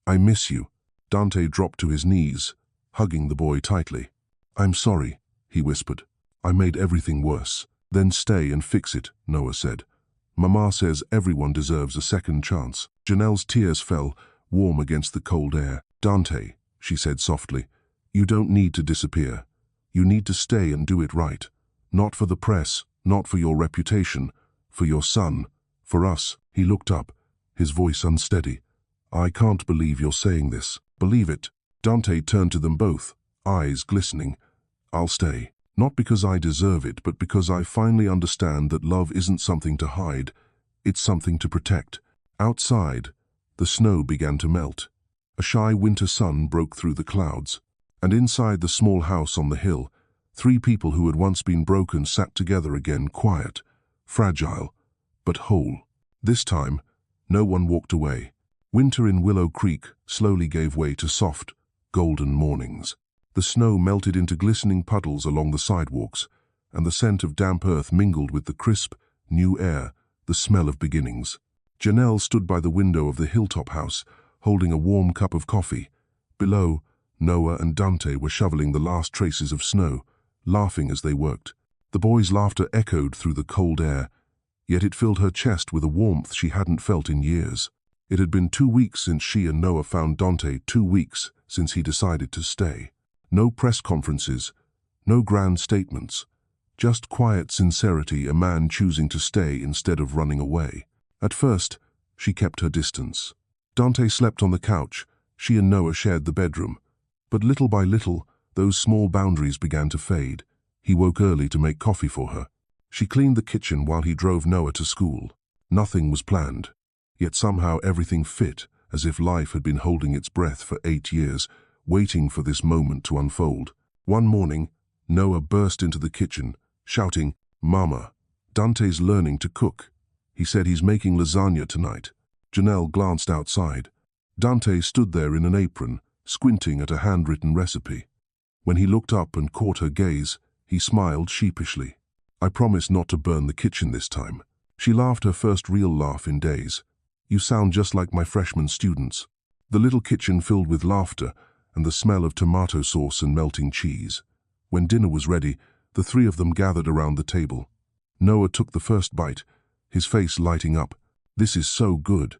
I miss you." Dante dropped to his knees, hugging the boy tightly. "I'm sorry," he whispered. "I made everything worse." "Then stay and fix it," Noah said. "Mama says everyone deserves a second chance." Janelle's tears fell, warm against the cold air. "Dante," she said softly, "you don't need to disappear. You need to stay and do it right. Not for the press, not for your reputation, for your son, for us." He looked up, his voice unsteady. "I can't believe you're saying this." "Believe it." Dante turned to them both, eyes glistening. "I'll stay. Not because I deserve it, but because I finally understand that love isn't something to hide. It's something to protect." Outside, the snow began to melt. A shy winter sun broke through the clouds. And inside the small house on the hill, 3 people who had once been broken sat together again, quiet, fragile, but whole. This time, no one walked away. Winter in Willow Creek slowly gave way to soft, golden mornings. The snow melted into glistening puddles along the sidewalks, and the scent of damp earth mingled with the crisp, new air, the smell of beginnings. Janelle stood by the window of the hilltop house, holding a warm cup of coffee. Below, Noah and Dante were shoveling the last traces of snow, laughing as they worked. The boys' laughter echoed through the cold air, yet it filled her chest with a warmth she hadn't felt in years. It had been 2 weeks since she and Noah found Dante, 2 weeks since he decided to stay. No press conferences, no grand statements, just quiet sincerity, a man choosing to stay instead of running away. At first, she kept her distance. Dante slept on the couch, she and Noah shared the bedroom. But little by little, those small boundaries began to fade. He woke early to make coffee for her. She cleaned the kitchen while he drove Noah to school. Nothing was planned, yet somehow everything fit, as if life had been holding its breath for 8 years, waiting for this moment to unfold. One morning, Noah burst into the kitchen, shouting, "Mama, Dante's learning to cook. He said he's making lasagna tonight." Janelle glanced outside. Dante stood there in an apron, squinting at a handwritten recipe. When he looked up and caught her gaze, he smiled sheepishly. "I promise not to burn the kitchen this time." She laughed, her first real laugh in days. "You sound just like my freshman students." The little kitchen filled with laughter and the smell of tomato sauce and melting cheese. When dinner was ready, the 3 of them gathered around the table. Noah took the first bite, his face lighting up. "This is so good.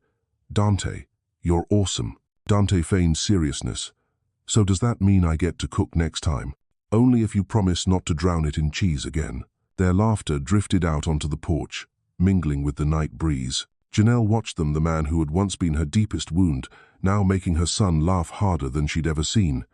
Dante, you're awesome." Dante feigned seriousness. "So does that mean I get to cook next time?" "Only if you promise not to drown it in cheese again." Their laughter drifted out onto the porch, mingling with the night breeze. Janelle watched them, the man who had once been her deepest wound, now making her son laugh harder than she'd ever seen.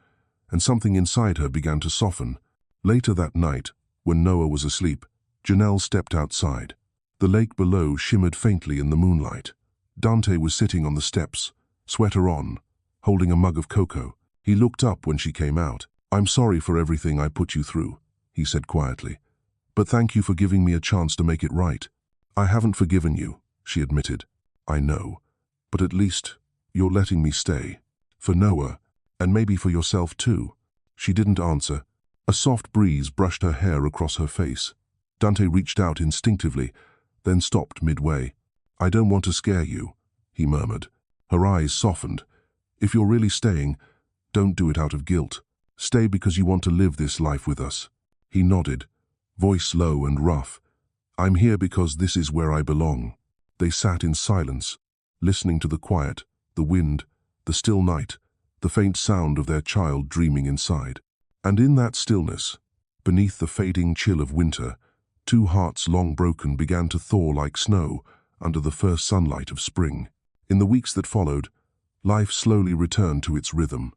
And something inside her began to soften. Later that night, when Noah was asleep, Janelle stepped outside. The lake below shimmered faintly in the moonlight. Dante was sitting on the steps, sweater on, holding a mug of cocoa. He looked up when she came out. "I'm sorry for everything I put you through," he said quietly. "But thank you for giving me a chance to make it right." "I haven't forgiven you," she admitted. I know, but at least you're letting me stay. For Noah, and maybe for yourself too. She didn't answer. A soft breeze brushed her hair across her face. Dante reached out instinctively, then stopped midway. I don't want to scare you, he murmured. Her eyes softened. If you're really staying, don't do it out of guilt. Stay because you want to live this life with us. He nodded, voice low and rough. I'm here because this is where I belong. They sat in silence, listening to the quiet, the wind, the still night, the faint sound of their child dreaming inside. And in that stillness, beneath the fading chill of winter, two hearts long broken began to thaw like snow under the first sunlight of spring. In the weeks that followed, life slowly returned to its rhythm.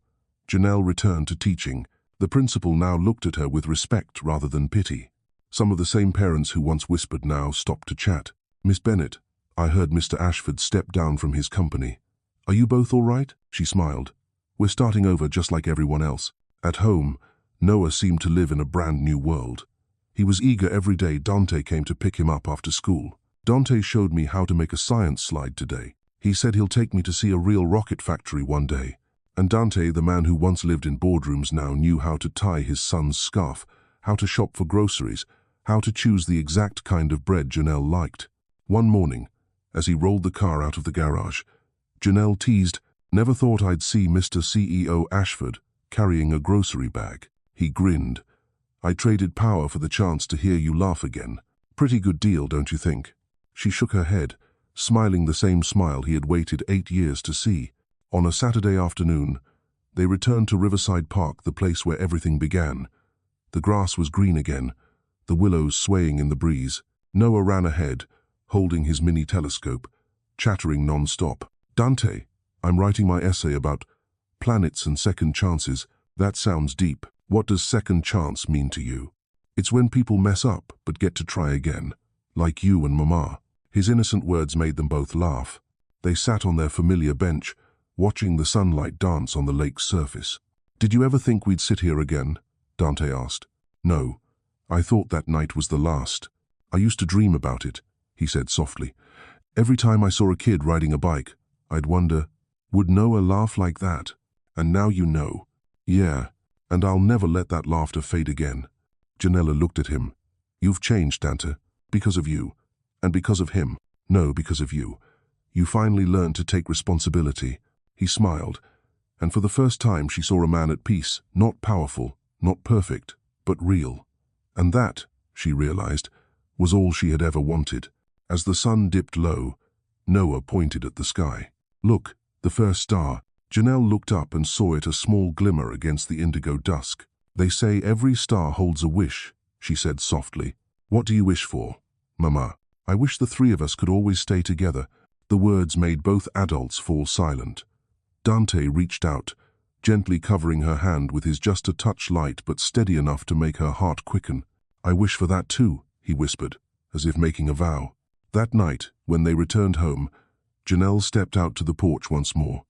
Janelle returned to teaching. The principal now looked at her with respect rather than pity. Some of the same parents who once whispered now stopped to chat. Miss Bennett, I heard Mr. Ashford step down from his company. Are you both all right? She smiled. We're starting over just like everyone else. At home, Noah seemed to live in a brand new world. He was eager every day Dante came to pick him up after school. Dante showed me how to make a science slide today. He said he'll take me to see a real rocket factory one day. And Dante, the man who once lived in boardrooms, now knew how to tie his son's scarf, how to shop for groceries, how to choose the exact kind of bread Janelle liked. One morning, as he rolled the car out of the garage, Janelle teased, "Never thought I'd see Mr. CEO Ashford carrying a grocery bag." He grinned. "I traded power for the chance to hear you laugh again. Pretty good deal, don't you think?" She shook her head, smiling the same smile he had waited 8 years to see. On a Saturday afternoon, they returned to Riverside Park, the place where everything began. The grass was green again, the willows swaying in the breeze. Noah ran ahead, holding his mini telescope, chattering non-stop. "Dante, I'm writing my essay about planets and second chances. That sounds deep. What does second chance mean to you?" "It's when people mess up but get to try again, like you and Mama." His innocent words made them both laugh. They sat on their familiar bench, watching the sunlight dance on the lake's surface. "Did you ever think we'd sit here again?" Dante asked. "No, I thought that night was the last. I used to dream about it," he said softly. "Every time I saw a kid riding a bike, I'd wonder, would Noah laugh like that? And now you know." "Yeah, and I'll never let that laughter fade again." Janelle looked at him. "You've changed, Dante, because of you, and because of him." "No, because of you. You finally learned to take responsibility." He smiled, and for the first time she saw a man at peace, not powerful, not perfect, but real. And that, she realized, was all she had ever wanted. As the sun dipped low, Noah pointed at the sky. "Look, the first star." Janelle looked up and saw it, a small glimmer against the indigo dusk. "They say every star holds a wish," she said softly. "What do you wish for, Mama?" "I wish the three of us could always stay together." The words made both adults fall silent. Dante reached out, gently covering her hand with his just a touch light but steady enough to make her heart quicken. "I wish for that too," he whispered, as if making a vow. That night, when they returned home, Janelle stepped out to the porch once more.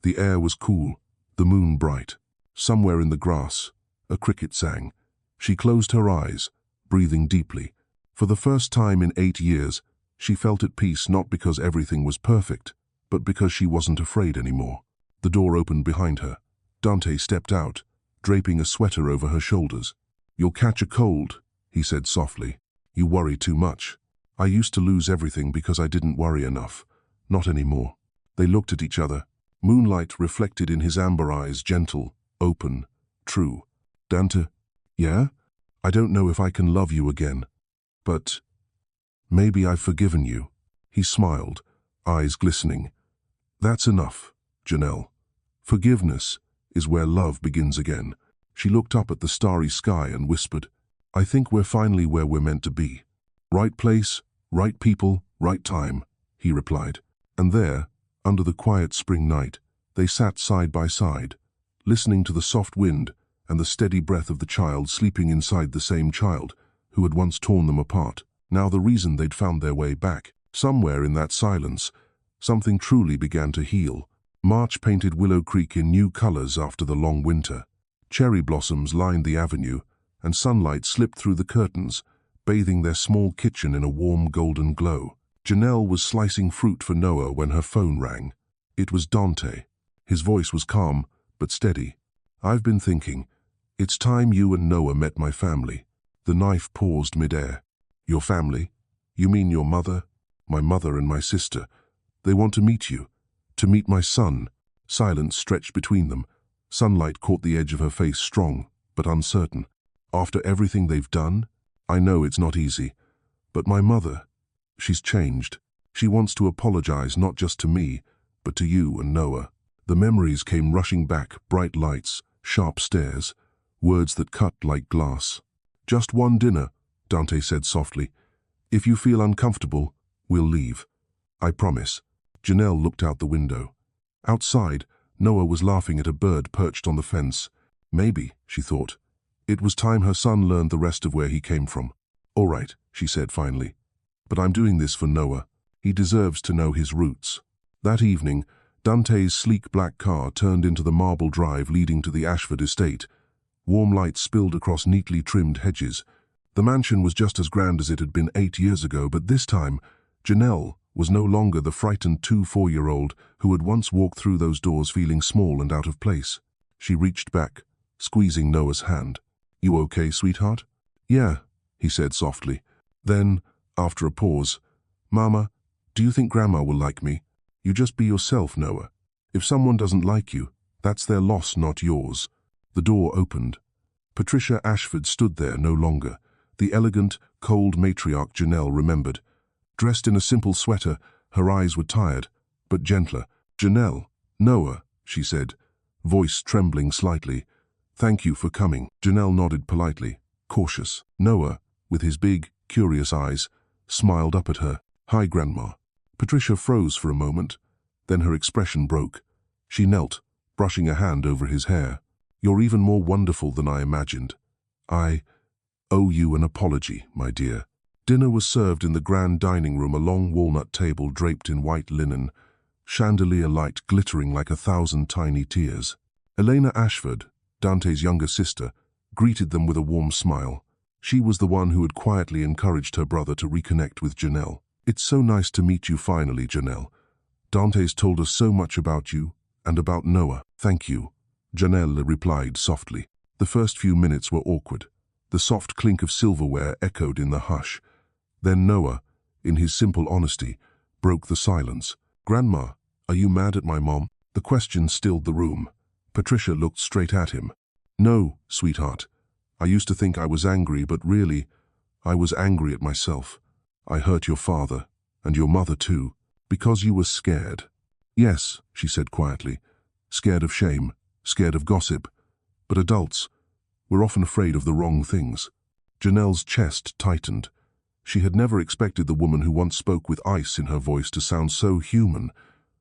The air was cool, the moon bright. Somewhere in the grass, a cricket sang. She closed her eyes, breathing deeply. For the first time in 8 years, she felt at peace, not because everything was perfect, but because she wasn't afraid anymore. The door opened behind her. Dante stepped out, draping a sweater over her shoulders. "You'll catch a cold," he said softly. "You worry too much." "I used to lose everything because I didn't worry enough. Not anymore." They looked at each other. Moonlight reflected in his amber eyes, gentle, open, true. "Dante, yeah? I don't know if I can love you again, but maybe I've forgiven you." He smiled, eyes glistening. "That's enough, Janelle. Forgiveness is where love begins again." She looked up at the starry sky and whispered, "I think we're finally where we're meant to be." "Right place, right people, right time," he replied. And there, under the quiet spring night, they sat side by side, listening to the soft wind and the steady breath of the child sleeping inside the same child who had once torn them apart. Now the reason they'd found their way back. Somewhere in that silence, something truly began to heal. March painted Willow Creek in new colors after the long winter. Cherry blossoms lined the avenue, and sunlight slipped through the curtains, bathing their small kitchen in a warm golden glow. Janelle was slicing fruit for Noah when her phone rang. It was Dante. His voice was calm, but steady. "I've been thinking. It's time you and Noah met my family." The knife paused mid-air. "Your family? You mean your mother?" "My mother and my sister. They want to meet you. To meet my son." Silence stretched between them. Sunlight caught the edge of her face, strong, but uncertain. "After everything they've done? I know it's not easy. But my mother, she's changed. She wants to apologize not just to me, but to you and Noah." The memories came rushing back, bright lights, sharp stares, words that cut like glass. "Just one dinner," Dante said softly. "If you feel uncomfortable, we'll leave. I promise." Janelle looked out the window. Outside, Noah was laughing at a bird perched on the fence. Maybe, she thought, it was time her son learned the rest of where he came from. "All right," she said finally. "But I'm doing this for Noah. He deserves to know his roots." That evening, Dante's sleek black car turned into the marble drive leading to the Ashford estate. Warm light spilled across neatly trimmed hedges. The mansion was just as grand as it had been 8 years ago, but this time, Janelle was no longer the frightened 4-year-old who had once walked through those doors feeling small and out of place. She reached back, squeezing Noah's hand. "You okay, sweetheart?" "Yeah," he said softly. Then, after a pause, "Mama, do you think Grandma will like me? You just be yourself, Noah. If someone doesn't like you, that's their loss, not yours." The door opened. Patricia Ashford stood there no longer, the elegant, cold matriarch Janelle remembered. Dressed in a simple sweater, her eyes were tired, but gentler. "Janelle, Noah," she said, voice trembling slightly. "Thank you for coming." Janelle nodded politely, cautious. Noah, with his big, curious eyes, smiled up at her. "Hi, Grandma." Patricia froze for a moment, then her expression broke. She knelt, brushing a hand over his hair. "You're even more wonderful than I imagined. I owe you an apology, my dear." Dinner was served in the grand dining room, a long walnut table draped in white linen, chandelier light glittering like 1,000 tiny tears. Elena Ashford, Dante's younger sister, greeted them with a warm smile. She was the one who had quietly encouraged her brother to reconnect with Janelle. "It's so nice to meet you finally, Janelle. Dante's told us so much about you and about Noah." "Thank you," Janelle replied softly. The first few minutes were awkward. The soft clink of silverware echoed in the hush. Then Noah, in his simple honesty, broke the silence. "Grandma, are you mad at my mom?" The question stilled the room. Patricia looked straight at him. "No, sweetheart. I used to think I was angry, but really, I was angry at myself. I hurt your father, and your mother too, because you were scared." "Yes," she said quietly. "Scared of shame, scared of gossip. But adults, we're often afraid of the wrong things." Janelle's chest tightened. She had never expected the woman who once spoke with ice in her voice to sound so human,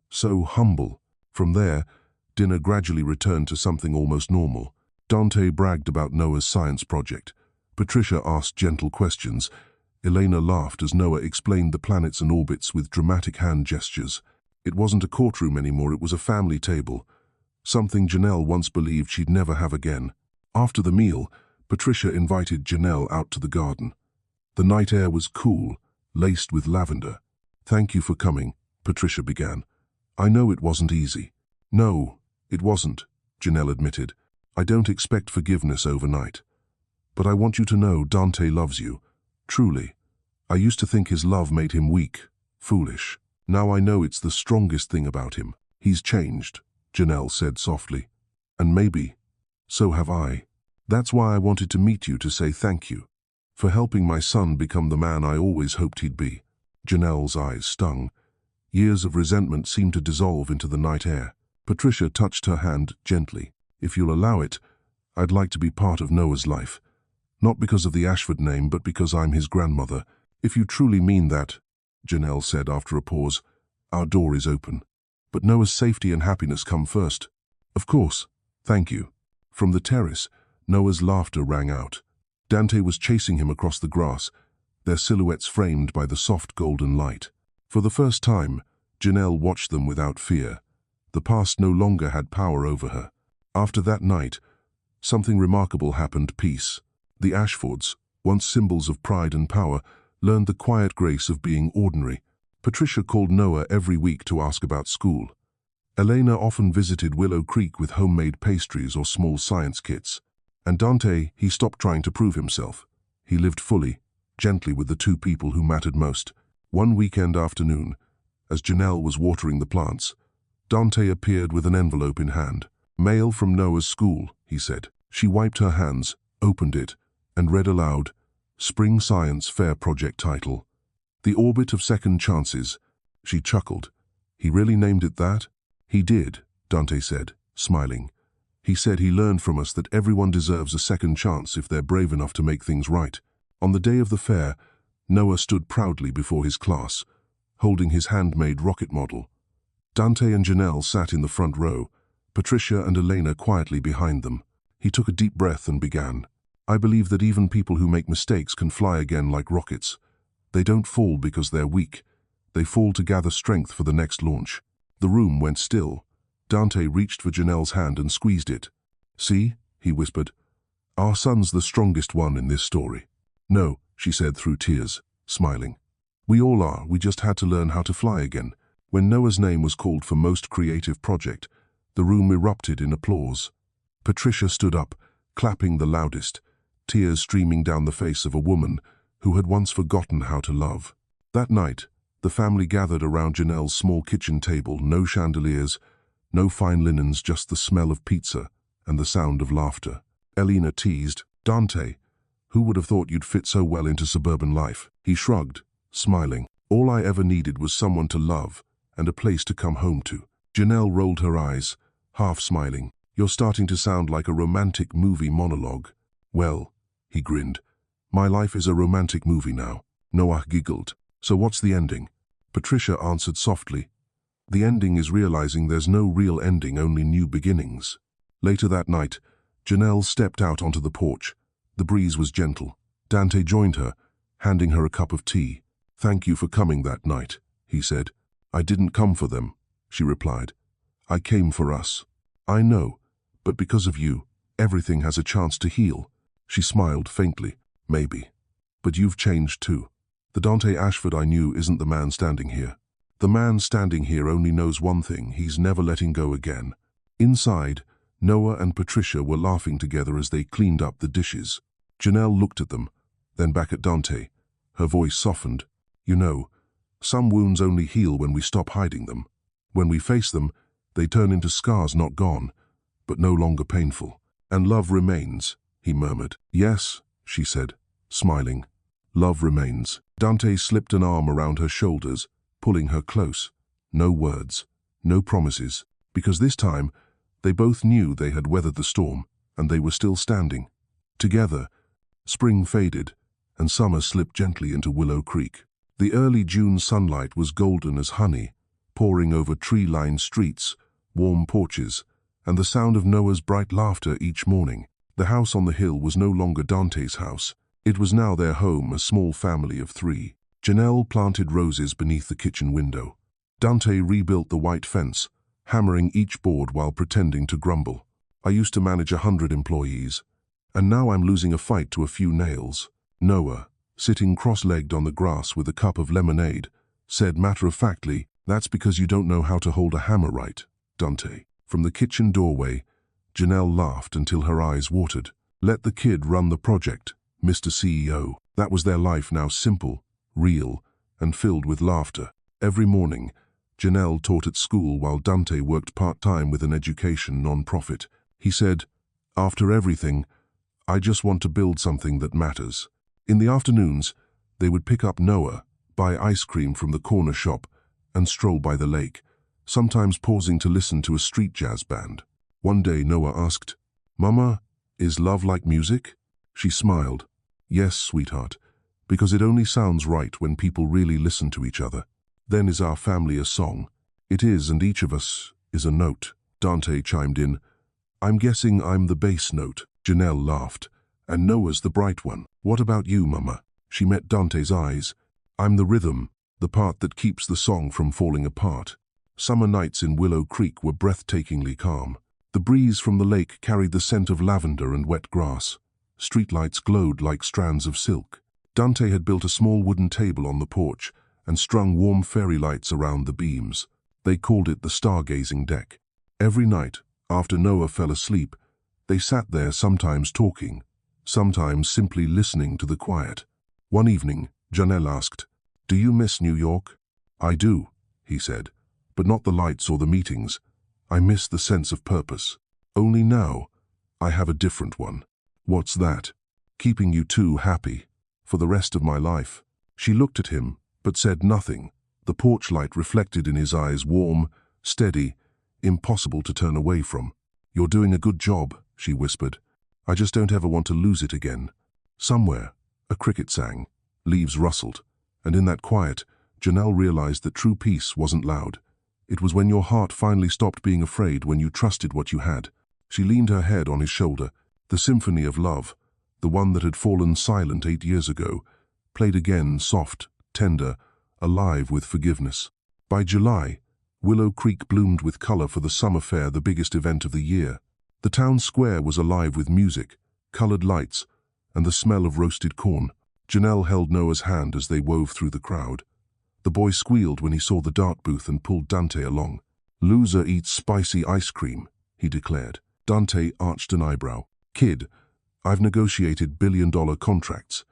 so humble. From there, dinner gradually returned to something almost normal. Dante bragged about Noah's science project. Patricia asked gentle questions. Elena laughed as Noah explained the planets and orbits with dramatic hand gestures. It wasn't a courtroom anymore, it was a family table, something Janelle once believed she'd never have again. After the meal, Patricia invited Janelle out to the garden. The night air was cool, laced with lavender. "Thank you for coming," Patricia began. "I know it wasn't easy." "No, it wasn't," Janelle admitted. "I don't expect forgiveness overnight. But I want you to know Dante loves you. Truly. I used to think his love made him weak, foolish. Now I know it's the strongest thing about him. He's changed," Janelle said softly. "And maybe, so have I. That's why I wanted to meet you to say thank you for helping my son become the man I always hoped he'd be." Janelle's eyes stung. Years of resentment seemed to dissolve into the night air. Patricia touched her hand gently. "If you'll allow it, I'd like to be part of Noah's life. Not because of the Ashford name, but because I'm his grandmother." "If you truly mean that," Janelle said after a pause, "our door is open. But Noah's safety and happiness come first." "Of course. Thank you." From the terrace, Noah's laughter rang out. Dante was chasing him across the grass, their silhouettes framed by the soft golden light. For the first time, Janelle watched them without fear. The past no longer had power over her. After that night, something remarkable happened. Peace. The Ashfords, once symbols of pride and power, learned the quiet grace of being ordinary. Patricia called Noah every week to ask about school. Elena often visited Willow Creek with homemade pastries or small science kits. And Dante, he stopped trying to prove himself. He lived fully, gently with the two people who mattered most. One weekend afternoon, as Janelle was watering the plants, Dante appeared with an envelope in hand. "Mail from Noah's school," he said. She wiped her hands, opened it, and read aloud, "Spring Science Fair Project Title. The Orbit of Second Chances." She chuckled. "He really named it that?" "He did," Dante said, smiling. "He said he learned from us that everyone deserves a second chance if they're brave enough to make things right." On the day of the fair, Noah stood proudly before his class, holding his handmade rocket model. Dante and Janelle sat in the front row, Patricia and Elena quietly behind them. He took a deep breath and began. "I believe that even people who make mistakes can fly again like rockets. They don't fall because they're weak. They fall to gather strength for the next launch." The room went still. Dante reached for Janelle's hand and squeezed it. "See," he whispered, "our son's the strongest one in this story." "No," she said through tears, smiling. "We all are. We just had to learn how to fly again." When Noah's name was called for Most Creative Project, the room erupted in applause. Patricia stood up, clapping the loudest, tears streaming down the face of a woman who had once forgotten how to love. That night, the family gathered around Janelle's small kitchen table, no chandeliers, no fine linens, just the smell of pizza and the sound of laughter. Elena teased, "Dante, who would have thought you'd fit so well into suburban life?" He shrugged, smiling. "All I ever needed was someone to love and a place to come home to." Janelle rolled her eyes, half smiling. "You're starting to sound like a romantic movie monologue." "Well," he grinned, "my life is a romantic movie now." Noah giggled. "So what's the ending?" Patricia answered softly. "The ending is realizing there's no real ending, only new beginnings." Later that night, Janelle stepped out onto the porch. The breeze was gentle. Dante joined her, handing her a cup of tea. "Thank you for coming that night," he said. "I didn't come for them," she replied. "I came for us." "I know, but because of you, everything has a chance to heal." She smiled faintly. "Maybe. But you've changed too. The Dante Ashford I knew isn't the man standing here. The man standing here only knows one thing: he's never letting go again." Inside, Noah and Patricia were laughing together as they cleaned up the dishes. Janelle looked at them, then back at Dante. Her voice softened. "You know, some wounds only heal when we stop hiding them. When we face them, they turn into scars, not gone, but no longer painful. And love remains," he murmured. "Yes," she said, smiling. "Love remains." Dante slipped an arm around her shoulders, pulling her close. No words, no promises, because this time they both knew they had weathered the storm, and they were still standing. Together, spring faded, and summer slipped gently into Willow Creek. The early June sunlight was golden as honey, pouring over tree-lined streets, warm porches, and the sound of Noah's bright laughter each morning. The house on the hill was no longer Dante's house. It was now their home, a small family of 3. Janelle planted roses beneath the kitchen window. Dante rebuilt the white fence, hammering each board while pretending to grumble. "I used to manage 100 employees, and now I'm losing a fight to a few nails." Noah, sitting cross-legged on the grass with a cup of lemonade, said matter-of-factly, "That's because you don't know how to hold a hammer right, Dante." From the kitchen doorway, Janelle laughed until her eyes watered. "Let the kid run the project, Mr. CEO." That was their life now, simple, real, and filled with laughter. Every morning, Janelle taught at school while Dante worked part-time with an education non-profit. He said, "After everything, I just want to build something that matters." In the afternoons, they would pick up Noah, buy ice cream from the corner shop, and stroll by the lake, sometimes pausing to listen to a street jazz band. One day Noah asked, "Mama, is love like music?" She smiled. "Yes, sweetheart, because it only sounds right when people really listen to each other." "Then is our family a song?" "It is, and each of us is a note." Dante chimed in, "I'm guessing I'm the bass note." Janelle laughed, "And Noah's the bright one." "What about you, Mama?" She met Dante's eyes. "I'm the rhythm, the part that keeps the song from falling apart." Summer nights in Willow Creek were breathtakingly calm. The breeze from the lake carried the scent of lavender and wet grass. Streetlights glowed like strands of silk. Dante had built a small wooden table on the porch, and strung warm fairy lights around the beams. They called it the stargazing deck. Every night, after Noah fell asleep, they sat there, sometimes talking, sometimes simply listening to the quiet. One evening, Janelle asked, "Do you miss New York?" "I do," he said, "but not the lights or the meetings. I miss the sense of purpose. Only now, I have a different one." "What's that?" "Keeping you two happy. For the rest of my life." She looked at him, but said nothing. The porch light reflected in his eyes, warm, steady, impossible to turn away from. "You're doing a good job," she whispered. "I just don't ever want to lose it again." Somewhere, a cricket sang, leaves rustled, and in that quiet, Janelle realized that true peace wasn't loud. It was when your heart finally stopped being afraid, when you trusted what you had. She leaned her head on his shoulder. The symphony of love, the one that had fallen silent 8 years ago, played again, soft, tender, alive with forgiveness. By July, Willow Creek bloomed with color for the summer fair, the biggest event of the year. The town square was alive with music, colored lights, and the smell of roasted corn. Janelle held Noah's hand as they wove through the crowd. The boy squealed when he saw the dart booth and pulled Dante along. "Loser eats spicy ice cream," he declared. Dante arched an eyebrow. "Kid, I've negotiated billion-dollar contracts.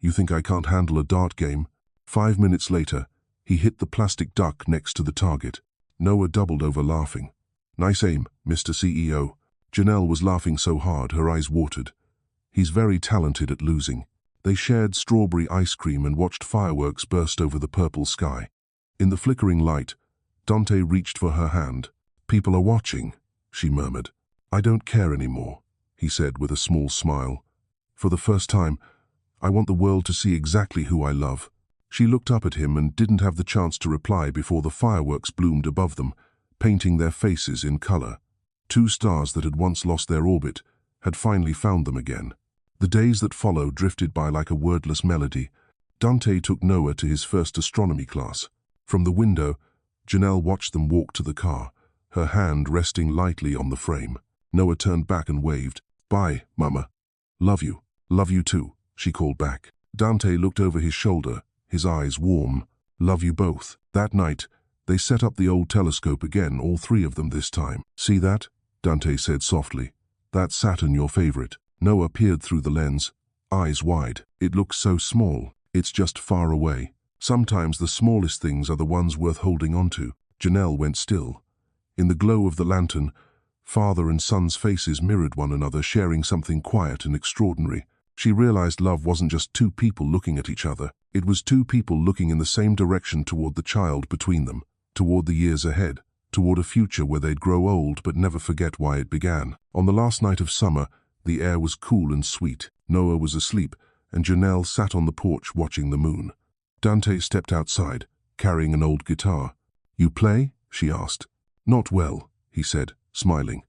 You think I can't handle a dart game?" 5 minutes later, he hit the plastic duck next to the target. Noah doubled over laughing. "Nice aim, Mr. CEO." Janelle was laughing so hard her eyes watered. "He's very talented at losing." They shared strawberry ice cream and watched fireworks burst over the purple sky. In the flickering light, Dante reached for her hand. "People are watching," she murmured. "I don't care anymore," he said with a small smile. "For the first time, I want the world to see exactly who I love." She looked up at him and didn't have the chance to reply before the fireworks bloomed above them, painting their faces in color. 2 stars that had once lost their orbit had finally found them again. The days that followed drifted by like a wordless melody. Dante took Noah to his first astronomy class. From the window, Janelle watched them walk to the car, her hand resting lightly on the frame. Noah turned back and waved. "Bye, Mama. Love you." "Love you too," she called back. Dante looked over his shoulder, his eyes warm. "Love you both." That night, they set up the old telescope again, all 3 of them this time. "See that?" Dante said softly. "That's Saturn, your favorite." Noah peered through the lens, eyes wide. "It looks so small. It's just far away. Sometimes the smallest things are the ones worth holding on to." Janelle went still. In the glow of the lantern, father and son's faces mirrored one another, sharing something quiet and extraordinary. She realized love wasn't just 2 people looking at each other. It was 2 people looking in the same direction, toward the child between them, toward the years ahead, toward a future where they'd grow old but never forget why it began. On the last night of summer, the air was cool and sweet. Noah was asleep, and Janelle sat on the porch watching the moon. Dante stepped outside, carrying an old guitar. "You play?" she asked. "Not well," he said, smiling.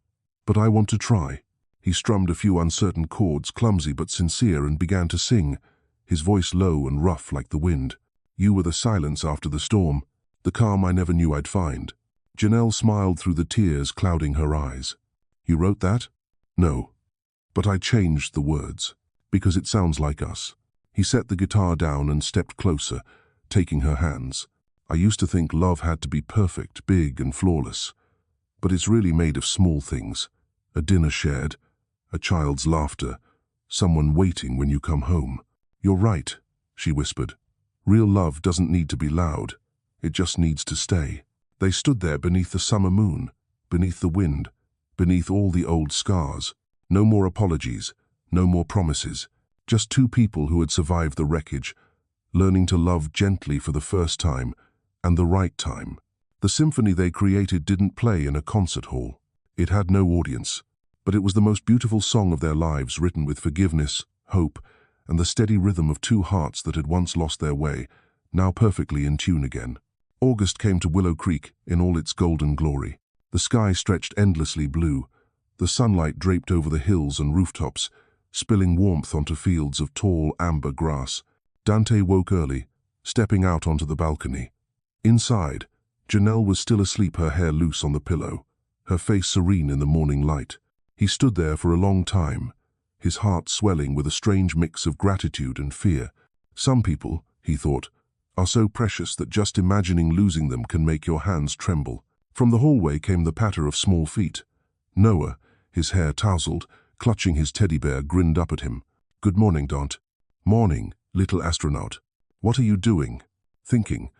"But I want to try." He strummed a few uncertain chords, clumsy but sincere, and began to sing, his voice low and rough like the wind. "You were the silence after the storm, the calm I never knew I'd find." Janelle smiled through the tears clouding her eyes. "You wrote that?" "No. But I changed the words, because it sounds like us." He set the guitar down and stepped closer, taking her hands. "I used to think love had to be perfect, big and flawless. But it's really made of small things. A dinner shared, a child's laughter, someone waiting when you come home." "You're right," she whispered. "Real love doesn't need to be loud. It just needs to stay." They stood there beneath the summer moon, beneath the wind, beneath all the old scars. No more apologies, no more promises. Just 2 people who had survived the wreckage, learning to love gently for the first time, and the right time. The symphony they created didn't play in a concert hall. It had no audience, but it was the most beautiful song of their lives, written with forgiveness, hope, and the steady rhythm of 2 hearts that had once lost their way, now perfectly in tune again. August came to Willow Creek in all its golden glory. The sky stretched endlessly blue. The sunlight draped over the hills and rooftops, spilling warmth onto fields of tall amber grass. Dante woke early, stepping out onto the balcony. Inside, Janelle was still asleep, her hair loose on the pillow, her face serene in the morning light. He stood there for a long time, his heart swelling with a strange mix of gratitude and fear. Some people, he thought, are so precious that just imagining losing them can make your hands tremble. From the hallway came the patter of small feet. Noah, his hair tousled, clutching his teddy bear, grinned up at him. "Good morning, Dante." "Morning, little astronaut. What are you doing?" "Thinking."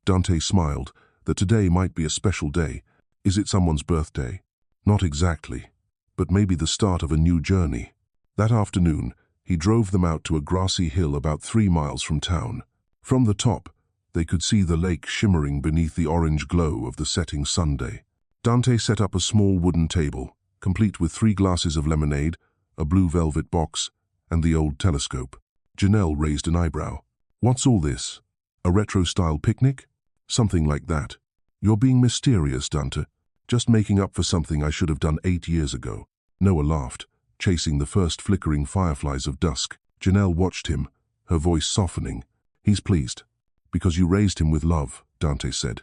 Dante smiled, that today might be a special day. "Is it someone's birthday?" "Not exactly, but maybe the start of a new journey." That afternoon, he drove them out to a grassy hill about 3 miles from town. From the top, they could see the lake shimmering beneath the orange glow of the setting Sunday. Dante set up a small wooden table, complete with 3 glasses of lemonade, a blue velvet box, and the old telescope. Janelle raised an eyebrow. "What's all this? A retro-style picnic?" "Something like that." "You're being mysterious, Dante. Just making up for something I should have done 8 years ago." Noah laughed, chasing the first flickering fireflies of dusk. Janelle watched him, her voice softening. "He's pleased. Because you raised him with love," Dante said.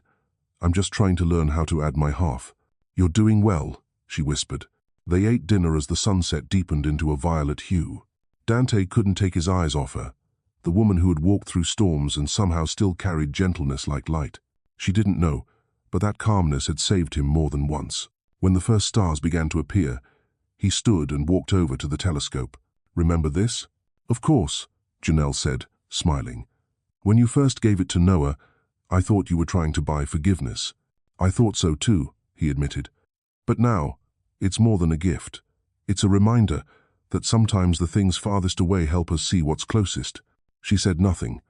"I'm just trying to learn how to add my half." "You're doing well," she whispered. They ate dinner as the sunset deepened into a violet hue. Dante couldn't take his eyes off her, the woman who had walked through storms and somehow still carried gentleness like light. She didn't know, but that calmness had saved him more than once. When the first stars began to appear, he stood and walked over to the telescope. "Remember this?" "Of course," Janelle said, smiling. "When you first gave it to Noah, I thought you were trying to buy forgiveness." "I thought so too," he admitted. "But now, it's more than a gift. It's a reminder that sometimes the things farthest away help us see what's closest." She said nothing,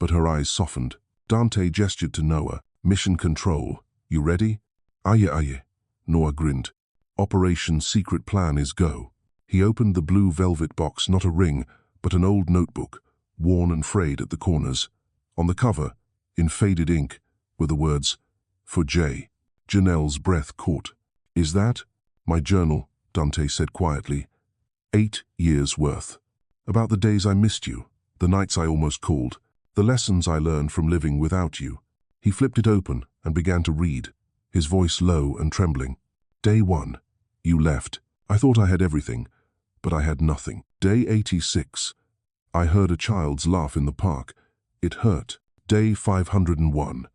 but her eyes softened. Dante gestured to Noah. "Mission Control, you ready?" "Aye, aye." Noah grinned. "Operation Secret Plan is go." He opened the blue velvet box, not a ring, but an old notebook, worn and frayed at the corners. On the cover, in faded ink, were the words, "For Jay." Janelle's breath caught. "Is that?" "My journal," Dante said quietly. 8 years' worth. About the days I missed you, the nights I almost called, the lessons I learned from living without you. He flipped it open and began to read, his voice low and trembling. "Day 1. You left. I thought I had everything, but I had nothing. Day 86. I heard a child's laugh in the park. It hurt. Day 501.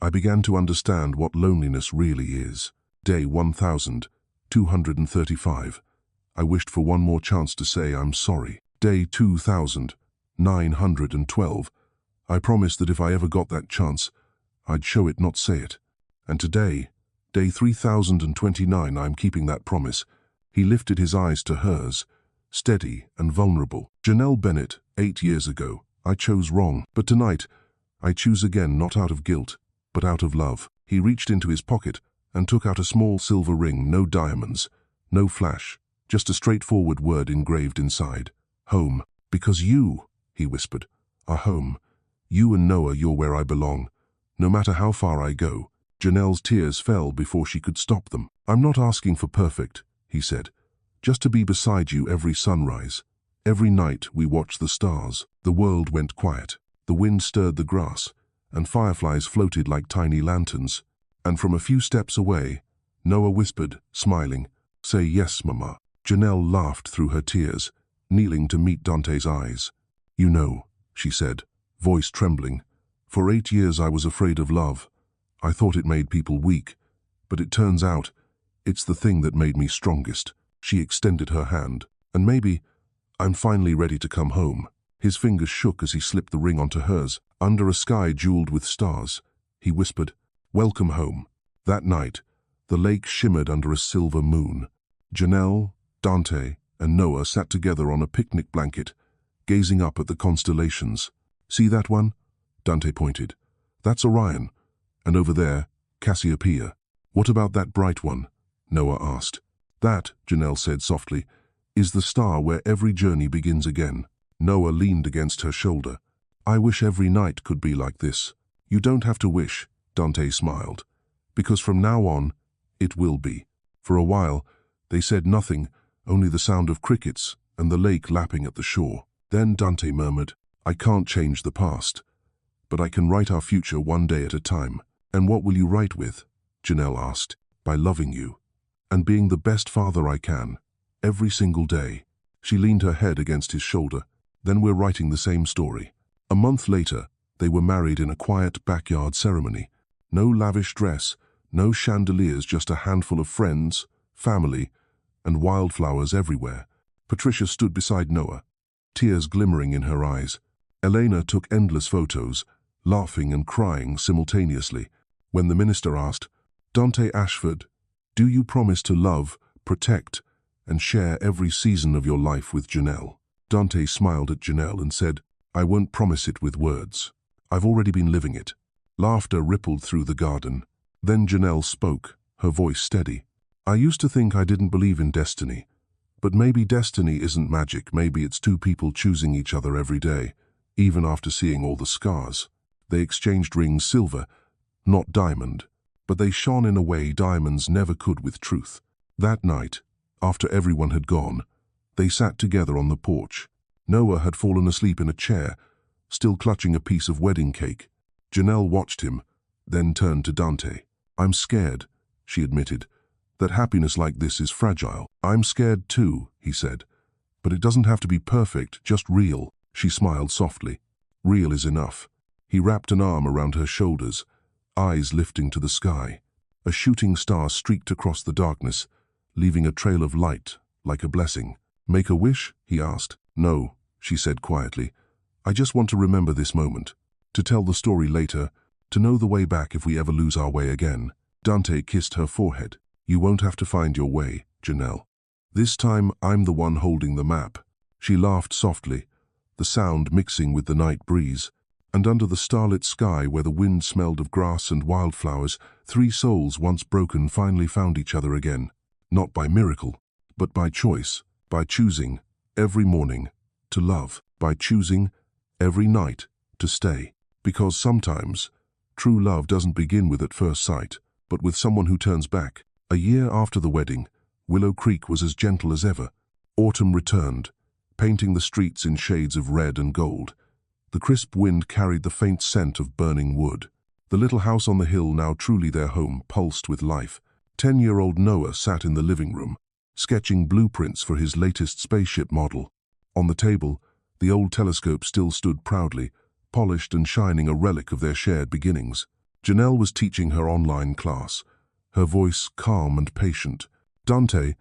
I began to understand what loneliness really is. Day 1235. I wished for one more chance to say I'm sorry. Day 2912. I promised that if I ever got that chance, I'd show it, not say it. And today, day 3029, I'm keeping that promise." He lifted his eyes to hers, steady and vulnerable. "Janelle Bennett, 8 years ago, I chose wrong. But tonight, I choose again, not out of guilt, but out of love." He reached into his pocket and took out a small silver ring, no diamonds, no flash, just a straightforward word engraved inside. "Home. Because you," he whispered, "are home. You and Noah, you're where I belong. No matter how far I go." Janelle's tears fell before she could stop them. "I'm not asking for perfect," he said. "Just to be beside you every sunrise. Every night we watch the stars." The world went quiet. The wind stirred the grass, and fireflies floated like tiny lanterns. And from a few steps away, Noah whispered, smiling, "Say yes, Mama." Janelle laughed through her tears, kneeling to meet Dante's eyes. "You know," she said, voice trembling, "for 8 years I was afraid of love. I thought it made people weak, but it turns out it's the thing that made me strongest." She extended her hand. "And maybe I'm finally ready to come home." His fingers shook as he slipped the ring onto hers. Under a sky jeweled with stars, he whispered, "Welcome home." That night, the lake shimmered under a silver moon. Janelle, Dante, and Noah sat together on a picnic blanket, gazing up at the constellations. "See that one?" Dante pointed. "That's Orion. And over there, Cassiopeia." "What about that bright one?" Noah asked. "That," Janelle said softly, "is the star where every journey begins again." Noah leaned against her shoulder. "I wish every night could be like this." "You don't have to wish," Dante smiled, "because from now on, it will be." For a while, they said nothing, only the sound of crickets and the lake lapping at the shore. Then Dante murmured, "I can't change the past, but I can write our future one day at a time." "And what will you write with?" Janelle asked. "By loving you, and being the best father I can, every single day." She leaned her head against his shoulder. "Then we're writing the same story." A month later, They were married in a quiet backyard ceremony. No lavish dress, no chandeliers, just a handful of friends, family, and wildflowers everywhere. Patricia stood beside Noah, tears glimmering in her eyes. Elena took endless photos, laughing and crying simultaneously. When the minister asked, "Dante Ashford, do you promise to love, protect, and share every season of your life with Janelle?" Dante smiled at Janelle and said, "I won't promise it with words. I've already been living it." Laughter rippled through the garden. Then Janelle spoke, her voice steady. "I used to think I didn't believe in destiny. But maybe destiny isn't magic. Maybe it's two people choosing each other every day, even after seeing all the scars." They exchanged rings, silver, not diamond, but they shone in a way diamonds never could with truth. That night, after everyone had gone, they sat together on the porch. Noah had fallen asleep in a chair, still clutching a piece of wedding cake. Janelle watched him, then turned to Dante. "I'm scared," she admitted, "that happiness like this is fragile." "I'm scared too," he said, "but it doesn't have to be perfect, just real." She smiled softly. "Real is enough." He wrapped an arm around her shoulders, eyes lifting to the sky. A shooting star streaked across the darkness, leaving a trail of light, like a blessing. "Make a wish?" he asked. "No," she said quietly. "I just want to remember this moment, to tell the story later, to know the way back if we ever lose our way again." Dante kissed her forehead. "You won't have to find your way, Janelle. This time I'm the one holding the map." She laughed softly, the sound mixing with the night breeze. And under the starlit sky, where the wind smelled of grass and wildflowers, three souls once broken finally found each other again. Not by miracle, but by choice, by choosing, every morning, to love, by choosing, every night, to stay. Because sometimes, true love doesn't begin with at first sight, but with someone who turns back. A year after the wedding, Willow Creek was as gentle as ever. Autumn returned, painting the streets in shades of red and gold. The crisp wind carried the faint scent of burning wood. The little house on the hill, now truly their home, pulsed with life. 10-year-old Noah sat in the living room, sketching blueprints for his latest spaceship model. On the table, the old telescope still stood proudly, polished and shining, a relic of their shared beginnings. Janelle was teaching her online class, her voice calm and patient. Dante,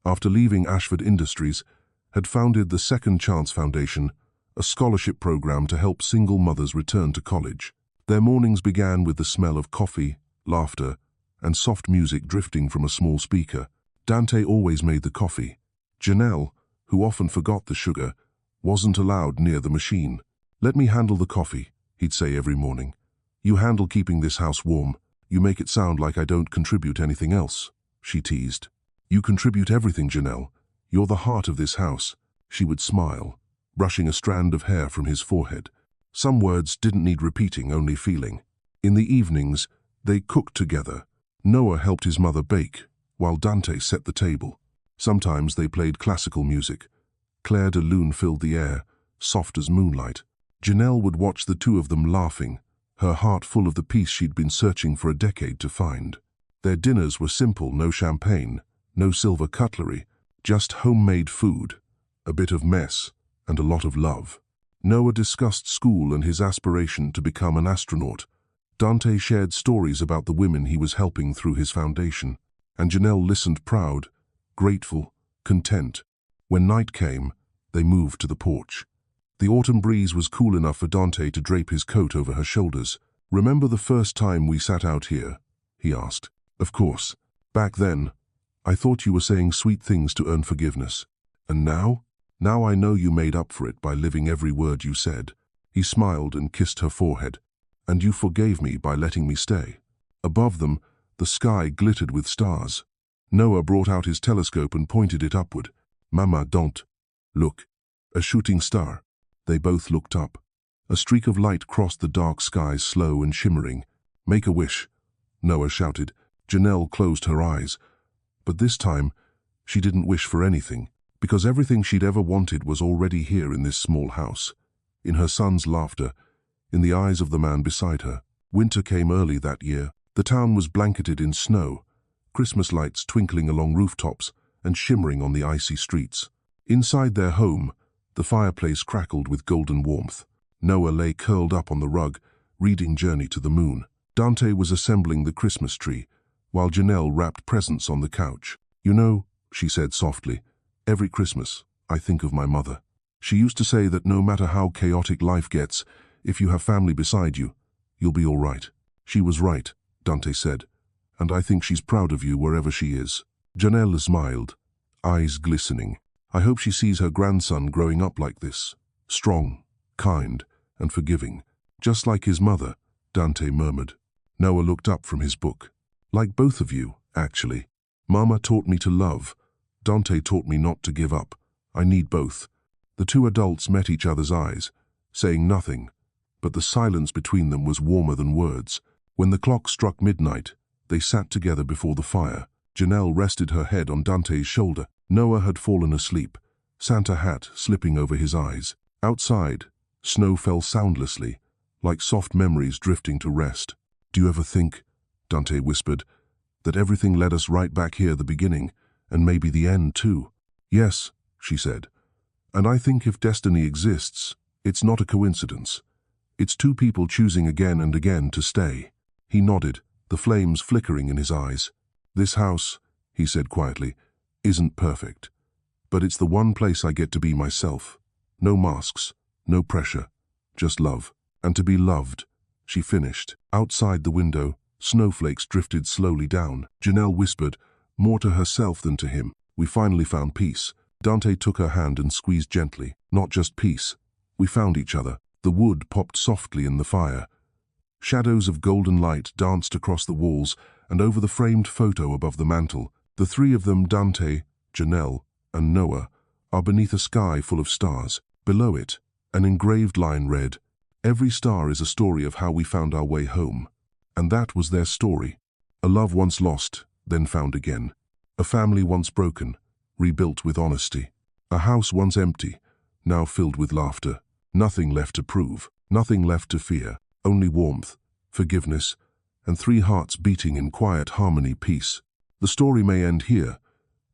after leaving Ashford Industries, had founded the Second Chance Foundation, a scholarship program to help single mothers return to college. Their mornings began with the smell of coffee, laughter, and soft music drifting from a small speaker. Dante always made the coffee. Janelle, who often forgot the sugar, wasn't allowed near the machine. "Let me handle the coffee," he'd say every morning. "You handle keeping this house warm. You make it sound like I don't contribute anything else," she teased. "You contribute everything, Janelle. You're the heart of this house." She would smile, brushing a strand of hair from his forehead. Some words didn't need repeating, only feeling. In the evenings, they cooked together. Noah helped his mother bake, while Dante set the table. Sometimes they played classical music. Claire de Lune filled the air, soft as moonlight. Janelle would watch the two of them laughing, her heart full of the peace she'd been searching for a decade to find. Their dinners were simple, no champagne, no silver cutlery, just homemade food, a bit of mess, and a lot of love. Noah discussed school and his aspiration to become an astronaut. Dante shared stories about the women he was helping through his foundation, and Janelle listened, proud, grateful, content. When night came, they moved to the porch. The autumn breeze was cool enough for Dante to drape his coat over her shoulders. "Remember the first time we sat out here?" he asked. "Of course. Back then, I thought you were saying sweet things to earn forgiveness. And now? Now I know you made up for it by living every word you said." He smiled and kissed her forehead. "And you forgave me by letting me stay." Above them, the sky glittered with stars. Noah brought out his telescope and pointed it upward. "Mama, don't. Look. A shooting star." They both looked up. A streak of light crossed the dark skies, slow and shimmering. "Make a wish," Noah shouted. Janelle closed her eyes. But this time, she didn't wish for anything, because everything she'd ever wanted was already here in this small house. In her son's laughter, in the eyes of the man beside her. Winter came early that year. The town was blanketed in snow, Christmas lights twinkling along rooftops and shimmering on the icy streets. Inside their home, the fireplace crackled with golden warmth. Noah lay curled up on the rug, reading Journey to the Moon. Dante was assembling the Christmas tree, while Janelle wrapped presents on the couch. "You know," she said softly, "every Christmas, I think of my mother. She used to say that no matter how chaotic life gets, if you have family beside you, you'll be all right." "She was right," Dante said, "and I think she's proud of you wherever she is." Janelle smiled, eyes glistening. "I hope she sees her grandson growing up like this, strong, kind, and forgiving, just like his mother," Dante murmured. Noah looked up from his book. "Like both of you, actually. Mama taught me to love. Dante taught me not to give up. I need both." The two adults met each other's eyes, saying nothing, but the silence between them was warmer than words. When the clock struck midnight, they sat together before the fire. Janelle rested her head on Dante's shoulder. Noah had fallen asleep, Santa hat slipping over his eyes. Outside, snow fell soundlessly, like soft memories drifting to rest. "Do you ever think," Dante whispered, "that everything led us right back here, the beginning, and maybe the end too?" "Yes," she said. "And I think if destiny exists, it's not a coincidence. It's two people choosing again and again to stay." He nodded, the flames flickering in his eyes. "This house," he said quietly, "isn't perfect. But it's the one place I get to be myself. No masks, no pressure, just love. And to be loved," she finished. Outside the window, snowflakes drifted slowly down. Janelle whispered, more to herself than to him, "We finally found peace." Dante took her hand and squeezed gently. "Not just peace. We found each other." The wood popped softly in the fire. Shadows of golden light danced across the walls and over the framed photo above the mantel. The three of them, Dante, Janelle, and Noah, are beneath a sky full of stars. Below it, an engraved line read, "Every star is a story of how we found our way home." And that was their story. A love once lost, then found again. A family once broken, rebuilt with honesty. A house once empty, now filled with laughter. Nothing left to prove, nothing left to fear, only warmth, forgiveness, and three hearts beating in quiet harmony, peace. The story may end here,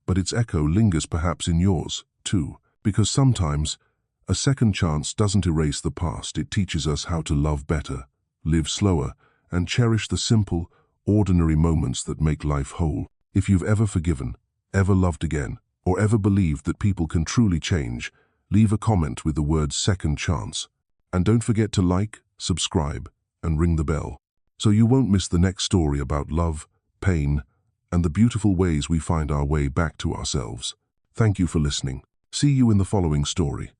but its echo lingers perhaps in yours, too, because sometimes a second chance doesn't erase the past. It teaches us how to love better, live slower, and cherish the simple, ordinary moments that make life whole. If you've ever forgiven, ever loved again, or ever believed that people can truly change, leave a comment with the words "second chance." And don't forget to like, subscribe, and ring the bell, so you won't miss the next story about love, pain, and the beautiful ways we find our way back to ourselves. Thank you for listening. See you in the following story.